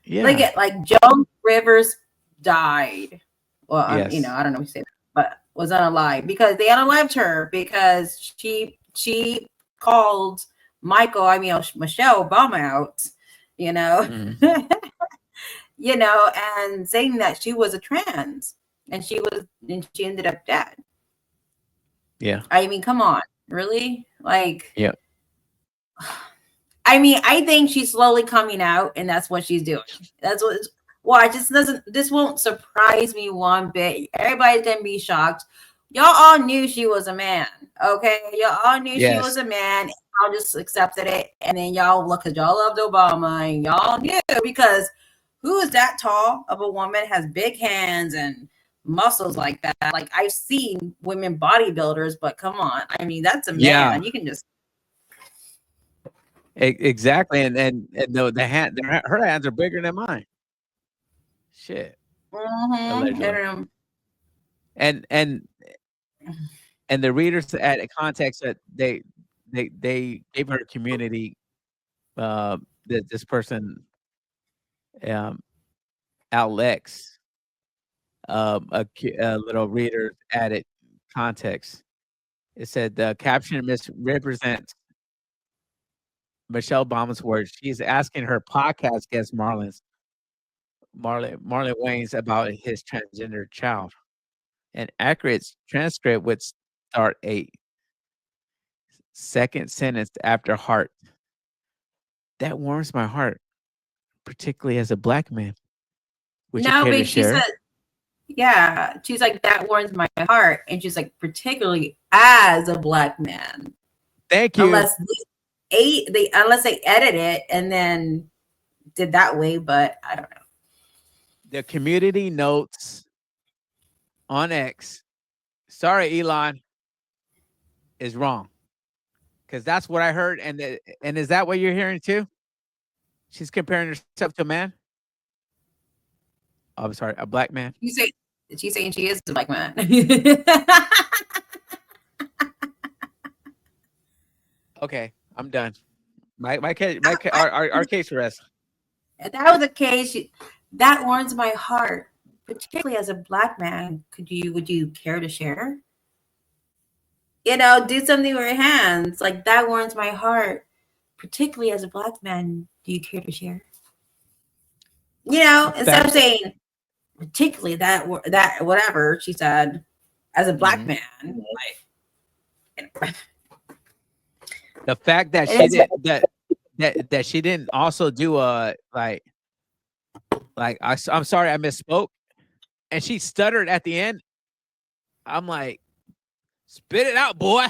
Yeah.
Like Joan Rivers died. Well,
Yes.
I don't know if you say that, but was unalived because they unalived her because she called Michelle Obama out,
Mhm.
and saying that she was a trans and she ended up dead.
Yeah.
I mean, come on, really? Like,
yeah.
I mean, I think she's slowly coming out, and that's what she's doing. That's what. This won't surprise me one bit. Everybody's gonna be shocked. Y'all all knew she was a man, okay? Y'all all knew she was a man. Y'all just accepted it, and then y'all because y'all loved Obama, and y'all knew because who is that tall of a woman has big hands and muscles like that? Like I've seen women bodybuilders, but come on, I mean that's a man.
Yeah.
You can just
Exactly, and the hand, her hands are bigger than mine. Shit, allegedly. And the readers add a context that they gave her community. This person, Alex, a little reader added context. It said the caption misrepresents Michelle Obama's words. She's asking her podcast guest Marlon Wayans about his transgender child. An accurate transcript would start a second sentence after heart. That warms my heart, particularly as a black man. Would you
No,
care to
wait, she
share?
said, yeah, she's like, that warms my heart. And she's like, particularly as a black man.
Thank you.
Unless they edit it and then did that way, but I don't know.
The community notes on X, sorry, Elon, is wrong. Because that's what I heard. And is that what you're hearing too? She's comparing herself to a man? Oh, I'm sorry, a black man.
She's saying she is a black man.
Okay, I'm done. Our case rests.
If that was the case, that warms my heart, particularly as a black man. Would you care to share? Do something with your hands. Like, that warms my heart, particularly as a black man. Do you care to share? Instead of saying particularly that whatever she said, as a black man, like.
The fact that she did that she didn't also do a I'm sorry I misspoke, and she stuttered at the end. I'm like, spit it out, boy.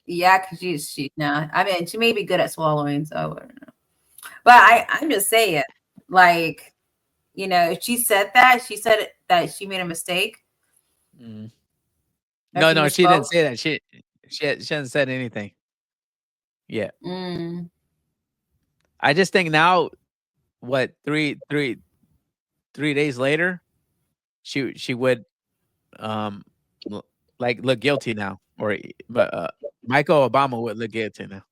Yeah, because she no. I mean, she may be good at swallowing, so I don't know. But I'm just saying, like, if she said that, that she made a mistake.
Mm. No, she didn't say that. She hasn't said anything yet. I just think now, what, 3 days later, she would look guilty now, but Michael Obama would look guilty now,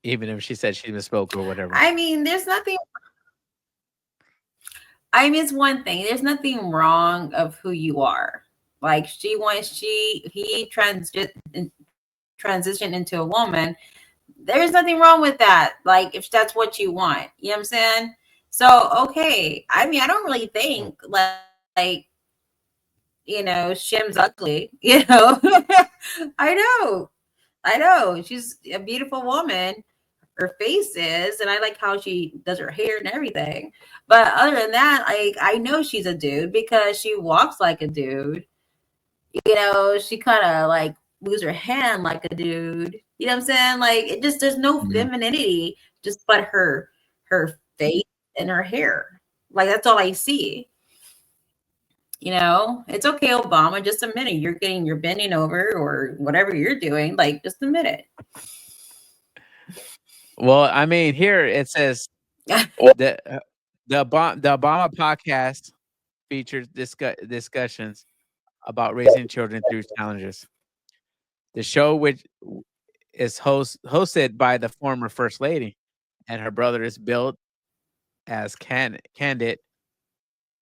even if she said she misspoke or whatever.
I mean, there's nothing. I mean, it's one thing. There's nothing wrong of who you are. Like, he transitioned into a woman. There's nothing wrong with that. Like, if that's what you want, you know what I'm saying? So, okay. I mean, I don't really think like Shim's ugly. I know. She's a beautiful woman. Her face is, and I like how she does her hair and everything. But other than that, I know she's a dude because she walks like a dude. She kind of like moves her hand like a dude. You know what I'm saying? Like, there's no femininity, just but her face and her hair. Like, that's all I see. It's okay, Obama. Just a minute. You're bending over or whatever you're doing. Like, just a minute.
Well, I mean, here it says the Obama podcast features discussions about raising children through challenges. The show, which is hosted by the former First Lady and her brother, is billed as candid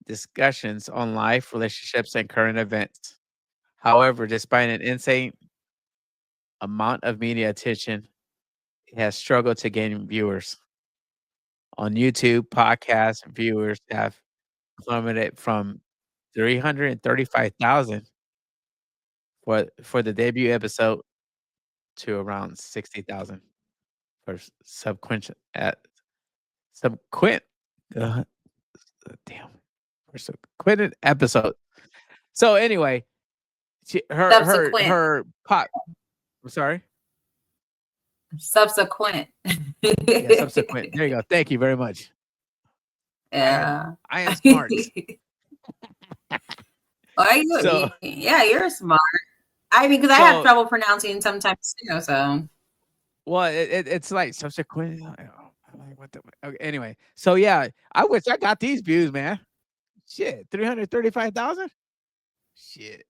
discussions on life, relationships, and current events. However, despite an insane amount of media attention, it has struggled to gain viewers. On YouTube, podcast viewers have plummeted from 335,000 for the debut episode to around 60,000 for subsequent episode. So anyway, her pop. I'm sorry.
Subsequent.
Yeah, subsequent. There you go. Thank you very much.
Yeah.
I am smart.
Yeah, you're smart. I mean, because I have
So-
trouble pronouncing sometimes too. So
Well, it's like subsequent. Like, what the? Okay, anyway, so yeah, I wish I got these views, man. Shit, 335,000. Shit,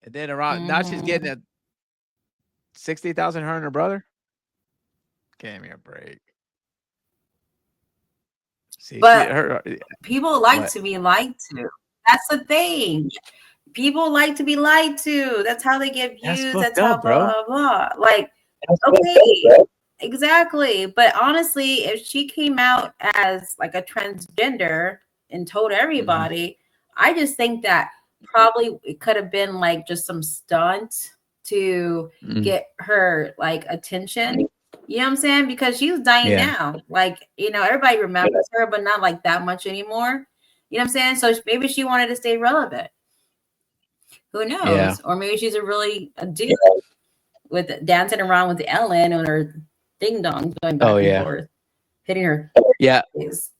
and then around now she's getting at 60,000. Her and her brother. Give me a break. See,
But
her.
people like
What?
to be lied to. That's the thing. People like to be lied to. That's how they get
That's
views.
fucked
That's how
up, bro.
blah blah blah. Like, okay, exactly. But honestly, if she came out as like a transgender and told everybody, I just think that probably it could have been like just some stunt to get her like attention. You know what I'm saying? Because she's dying
Yeah.
now. Like, you know, everybody remembers her, but not like that much anymore. You know what I'm saying? So maybe she wanted to stay relevant. Who knows?
Yeah.
Or maybe she's a dude with dancing around with Ellen on her ding dong going back
Oh,
and
yeah.
forth, hitting her
Yeah,
face.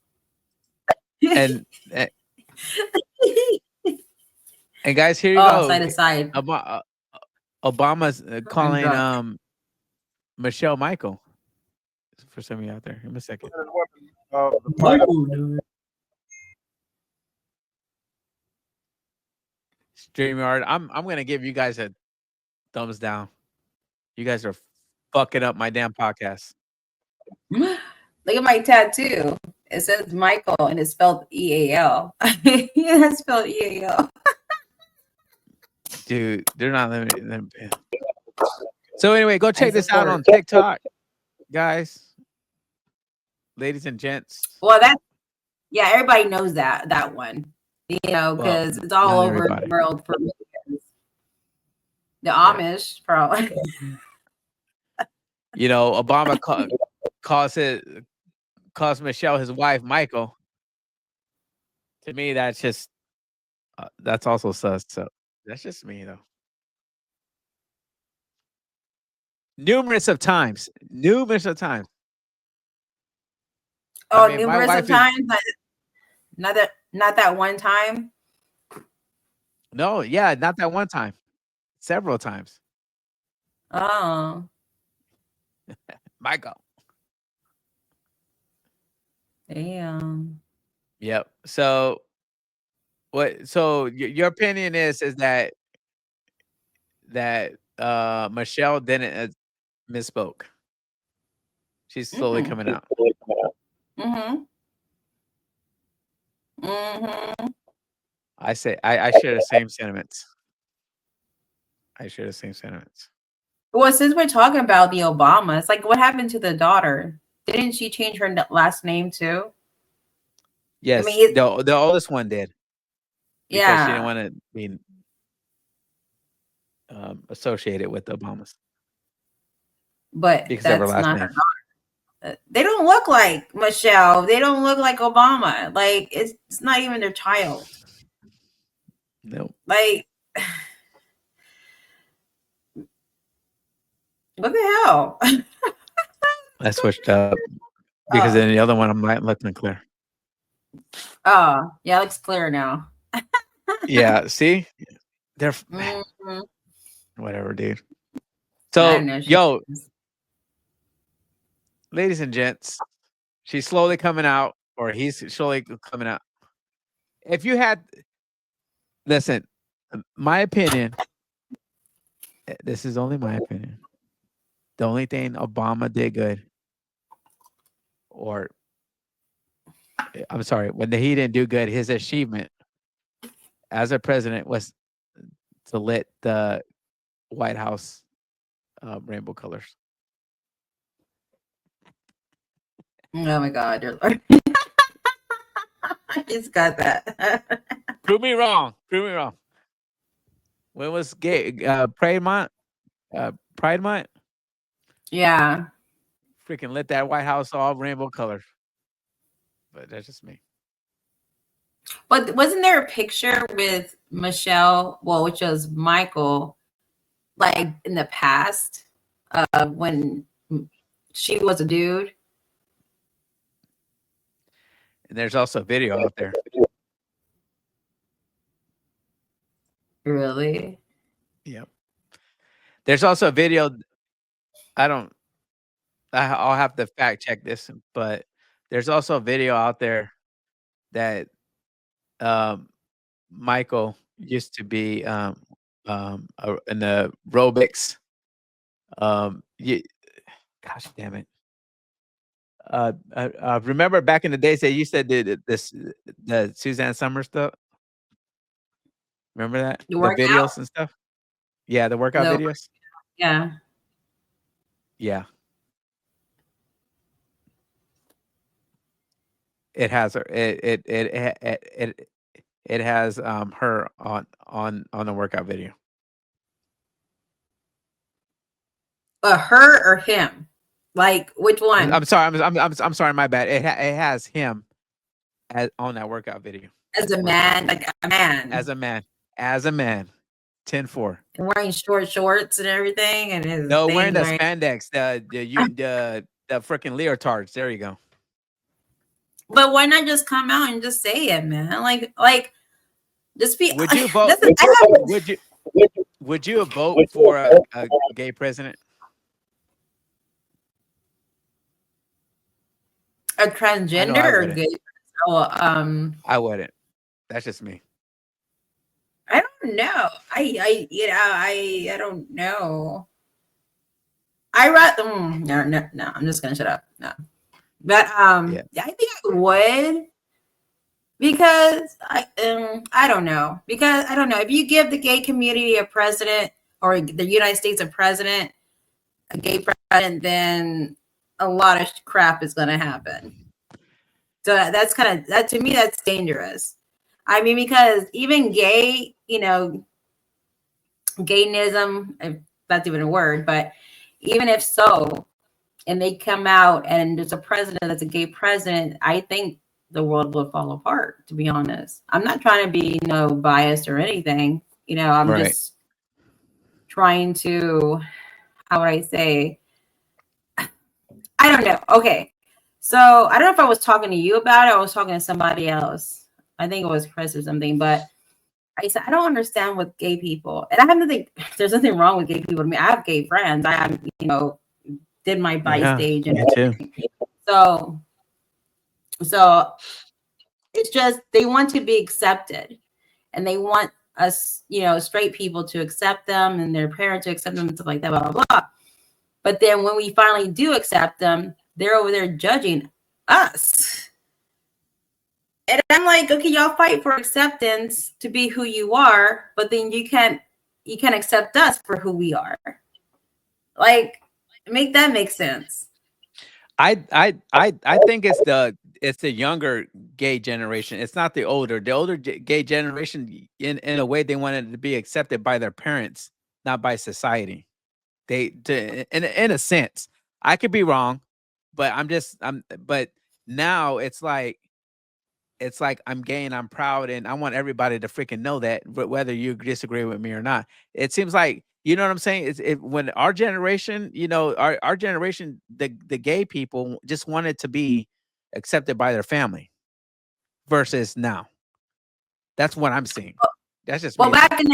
and guys, here you
Oh,
go.
side to side.
Obama's calling
drunk.
Michelle Michael. For some of you out there, give me a second.
Michael, no.
StreamYard. I'm gonna give you guys a thumbs down. You guys are fucking up my damn podcast.
Look at my tattoo. It says Michael and it's spelled EAL. Yeah, it's spelled EAL.
Dude, they're not limiting them. So anyway, go check this out
support.
on TikTok, guys, ladies and gents.
Well, yeah, everybody knows that one. You know,
Well,
because it's all
not
over
everybody.
the world for me. The Amish, probably.
You know, Obama calls Michelle his wife, Michael. To me, that's just that's also sus. So that's just me, though. Numerous of times.
Oh,
I mean, my
numerous
wife
of
is-
times. Not that one time.
No, yeah, not that one time. Several times.
Oh,
Michael.
damn.
Yep. So what? So your opinion is that Michelle didn't misspoke. She's slowly
Mhm.
coming out.
Mm-hmm. Mm-hmm.
I say I share the same sentiments.
Well, since we're talking about the Obamas, like what happened to the daughter? Didn't she change her last name too?
Yes,
mean,
the oldest one did because she didn't
Yeah,
want to be associated with the Obamas
but
because of her
that's
last
not
name.
her daughter. They don't look like Michelle. They don't look like Obama. Like it's not even their child.
No.
Like, what the hell?
I switched up because then the other one I'm not looking clear.
Oh, yeah, it looks clear now.
Yeah, see? They're
Mhm.
whatever, dude.
I
So,
know she
yo,
is.
ladies and gents, she's slowly coming out, or he's slowly coming out. If you had, listen, my opinion, this is only my opinion. The only thing Obama did good, or I'm sorry, when he didn't do good, his achievement as a president was to lit the White House rainbow colors.
Oh my God, dear Lord. He's got that.
Prove me wrong. When was gay Pride Month? Pride Month?
Yeah.
Freaking lit that White House all rainbow colors. But that's just me.
But wasn't there a picture with Michelle, well, which was Michael, like in the past, when she was a dude?
And there's also a video out there.
Really?
Yep. There's also a video. I don't. I'll have to fact check this, but there's also a video out there that Michael used to be in the aerobics. Gosh damn it. Remember back in the days that you said the Suzanne Summers stuff? Remember that?
The
The
workout?
videos and stuff? Yeah, the workout
No.
videos.
Yeah.
Yeah. It has her. It has her on the workout video.
Her or him? Like which one?
I'm sorry. I'm sorry. My bad. It has him on that workout video
As a man, like a man.
as a man. 10-4.
And wearing short shorts and everything, and his
No,
thing
wearing the
wearing-
spandex, the freaking leotards. There you go.
But why not just come out and just say it, man? Like just be.
Would you vote?
Listen, I have-
Would you vote for a gay president?
a transgender
I
or
wouldn't.
gay? Oh,
I wouldn't. That's just me.
I don't know. I don't know. I rather no. I'm just gonna shut up. No, but
Yeah.
I think I would because I don't know if you give the gay community a president or the United States a president, a gay president, then a lot of crap is gonna happen. So that's that to me that's dangerous. I mean, because even gay, gayism, if that's even a word, but even if so, and they come out and there's a president that's a gay president, I think the world will fall apart, to be honest. I'm not trying to be biased or anything. I'm
Right.
just trying to, how would I say? I don't know. Okay. So I don't know if I was talking to you about it or I was talking to somebody else. I think it was Chris or something, but I said, I don't understand with gay people. And I have nothing, there's nothing wrong with gay people. I mean, I have gay friends. I have, did my bi
Yeah,
stage and
me too.
everything. So it's just, they want to be accepted and they want us, straight people to accept them and their parents to accept them and stuff like that, blah, blah, blah. But then when we finally do accept them, they're over there judging us. And I'm like, okay, y'all fight for acceptance to be who you are, but then you can't accept us for who we are. Like, make that make sense.
I think it's the younger gay generation. It's not the older. The older gay generation, in a way, they wanted to be accepted by their parents, not by society. In a sense, I could be wrong, but but now it's like I'm gay and I'm proud and I want everybody to freaking know that, whether you disagree with me or not. It seems like, you know what I'm saying? When our generation, our generation, the gay people just wanted to be accepted by their family versus now. That's what I'm seeing. That's just
Well,
me.
back in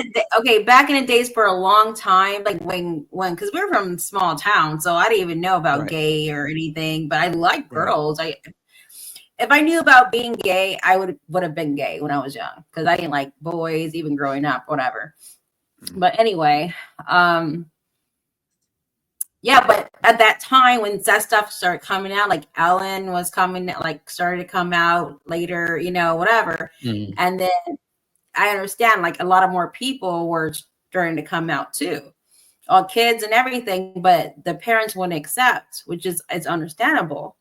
the days for a long time, like when because we're from small town, so I didn't even know about
Right.
gay or anything, but I like
Right.
girls. If I knew about being gay, I would have been gay when I was young because I didn't like boys, even growing up, whatever. But anyway, yeah. But at that time, when that stuff started coming out, like Ellen was started to come out later, whatever.
Mhm.
And then I understand, like a lot of more people were starting to come out too, all kids and everything, but the parents wouldn't accept, which is understandable.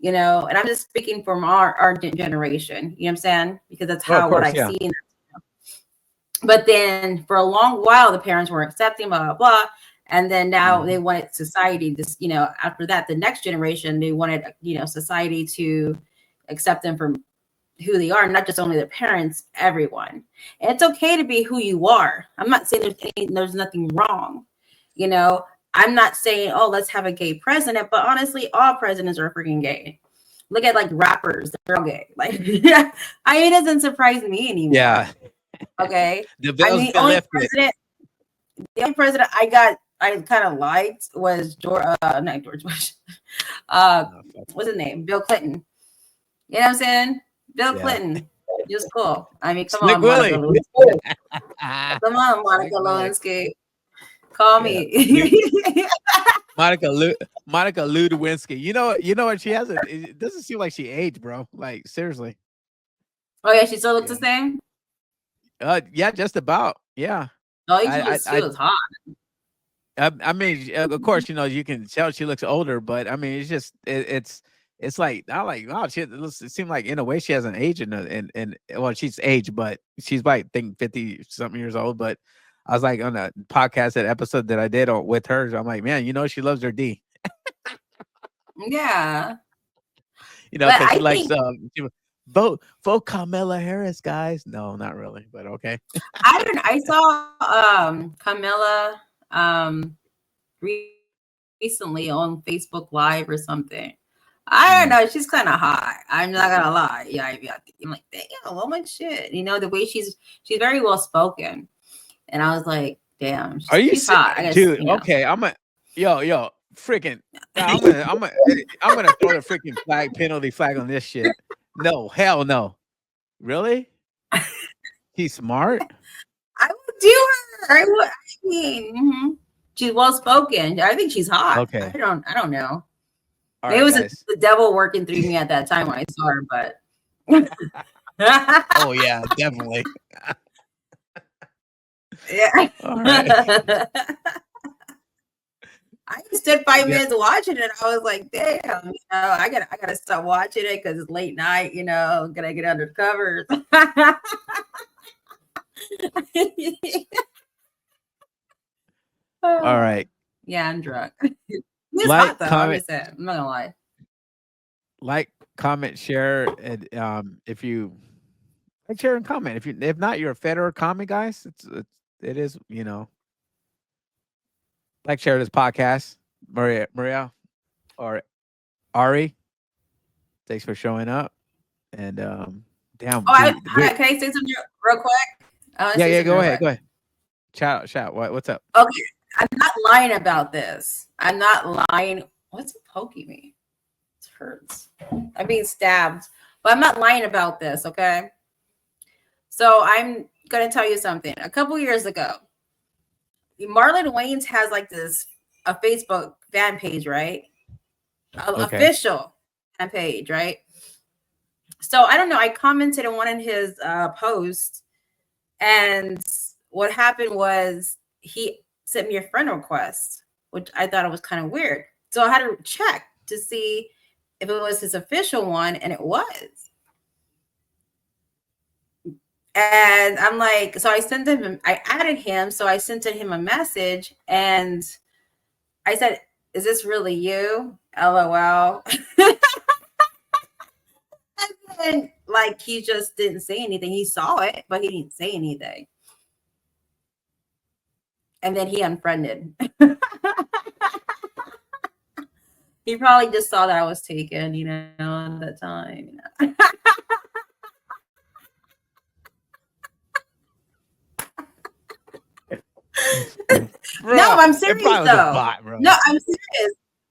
And I'm just speaking from our generation, you know what I'm saying? Because that's
Oh, of
how what
course,
I've
yeah.
seen. But then for a long while, the parents weren't accepting, blah, blah, blah. And then now they wanted society to, after that, the next generation, they wanted, society to accept them for who they are, not just only their parents, everyone. And it's okay to be who you are. I'm not saying there's nothing wrong. I'm not saying, oh, let's have a gay president, but honestly, all presidents are freaking gay. Look at like rappers, they're all gay. Like, I mean, it doesn't surprise me anymore.
Yeah.
Okay.
The veil's
I mean,
been lifted.
the only president I got I kind of liked was not George Bush. What's his name? Bill Clinton. You know what I'm saying? Bill
Yeah.
Clinton. He was cool. I mean, come
Slick
on, Monica
Willie.
Lewinsky. Come on, Monica
Slick Willie.
Lewinsky. Call me.
Monica Lewinsky. You know what? She has it doesn't seem like she aged, bro. Like seriously.
Oh yeah, she still looks the same.
Yeah, just about. Yeah.
Oh, she was hot.
I mean, of course, you can tell she looks older, but I mean, it's just it's like I like wow, it seemed like in a way she hasn't aged and well, she's aged, but she's like I think 50 something years old. But I was like on a podcast, that episode that I did with her, I'm like, man, she loves her D.
Yeah.
Because she likes vote Kamala Harris, guys. No, not really, but okay.
I saw Camilla recently on Facebook Live or something. I don't know. She's kind of hot. I'm not gonna lie. Yeah, I'm like, damn, oh my shit. The way she's very well spoken, and I was like, damn. She's hot. I guess,
dude? Okay, yo, freaking. I'm gonna throw the freaking penalty flag on this shit. No, hell no. Really? He's smart.
I would do her. I mean, she's well spoken. I think she's hot.
Okay.
I don't know.
All
Maybe
right,
it was the devil working through me at that time when I saw her, but
oh yeah, definitely.
Yeah.
All right.
I stood 5 minutes watching it. I was like, damn, I gotta stop watching it because it's late night, gotta get under the covers.
All right.
Yeah, I'm drunk. It's
Like,
hot though.
comment,
I'm not gonna lie.
like, comment, share, and if you like, share and comment. If not, you're a Federer comment, guys. It is, like, share this podcast. Maria or Ari, thanks for showing up. And damn.
Can I say something real quick?
Yeah, go ahead. Shout. What's up?
Okay, I'm not lying about this. I'm not lying. What's it poking me? It hurts. I'm being stabbed, but I'm not lying about this. Okay. So I'm gonna tell you something. A couple years ago, Marlon Wayans has like a Facebook fan page, right? Official fan page, right? So I don't know. I commented on one of his posts, and what happened was he sent me a friend request, which I thought it was kind of weird. So I had to check to see if it was his official one, and it was. And I'm like, so I added him. So I sent him a message and I said, is this really you? LOL. And like, he just didn't say anything. He saw it, but he didn't say anything. And then he unfriended. He probably just saw that I was taken, at that time. No, I'm serious though.
Bot,
no,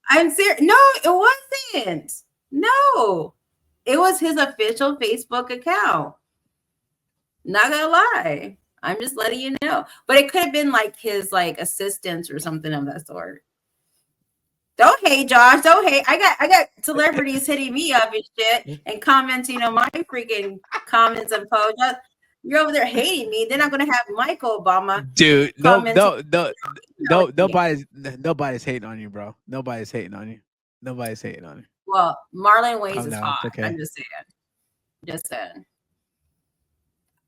I'm serious. No, it wasn't. No, it was his official Facebook account. Not gonna lie. I'm just letting you know. But it could have been like his assistants or something of that sort. Don't hate, Josh. Don't hate. I got celebrities hitting me up and shit and commenting on my freaking comments and posts. You're over there hating me. They're not gonna have Michael Obama.
Dude, nobody's hating on you, bro. Nobody's hating on you.
Well, Marlon Wayans is hot.
Okay.
I'm just saying.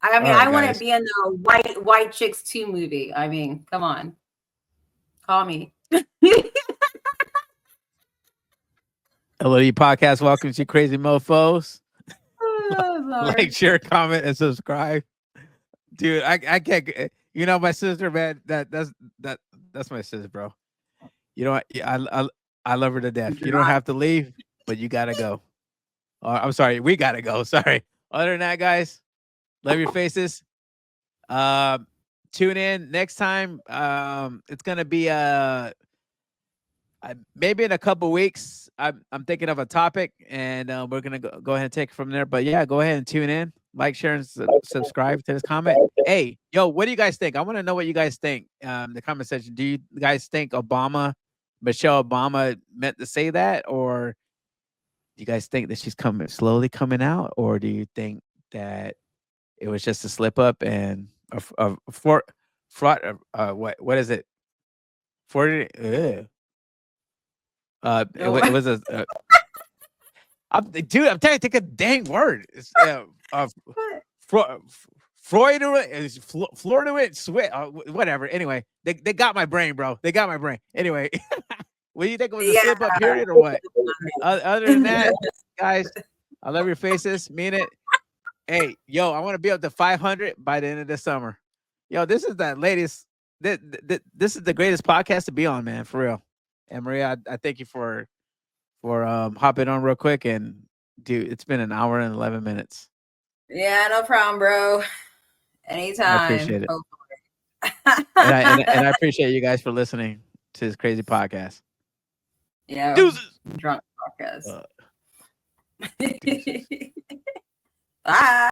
I mean,
right,
I want
guys.
to be in the White Chicks 2 movie. I mean, come on. Call me.
LOD Podcast welcomes you crazy mofos.
Oh, Lord.
Like, share, comment, and subscribe. Dude, I can't. My sister, man. That's my sister, bro. You know what? I love her to death. You don't have to leave, but you gotta go. I'm sorry, we gotta go. Sorry. Other than that, guys, love your faces. tune in next time. It's gonna be maybe in a couple weeks. I'm thinking of a topic, and we're gonna go ahead and take it from there. But yeah, go ahead and tune in, like, share, and subscribe to this comment. Hey, yo, what do you guys think? I want to know what you guys think. The comment section. Do you guys think Michelle Obama meant to say that, or do you guys think that she's slowly coming out, or do you think that it was just a slip up and what is it? 40. It was a. Dude, I'm telling you, take a dang word. It's Florida sweat. Whatever. Anyway, they got my brain, bro. They got my brain. Anyway, what do you think it was a slip up period or what? Other than that, guys, I love your faces. Mean it. Hey, yo, I want to be up to 500 by the end of this summer. Yo, this is the latest. This is the greatest podcast to be on, man, for real. And Maria, I thank you for hopping on real quick. And dude, it's been an hour and 11 minutes.
Yeah, no problem, bro. Anytime.
I appreciate it. and I appreciate you guys for listening to this crazy podcast.
Yeah.
Deuces.
Drunk podcast. Bye.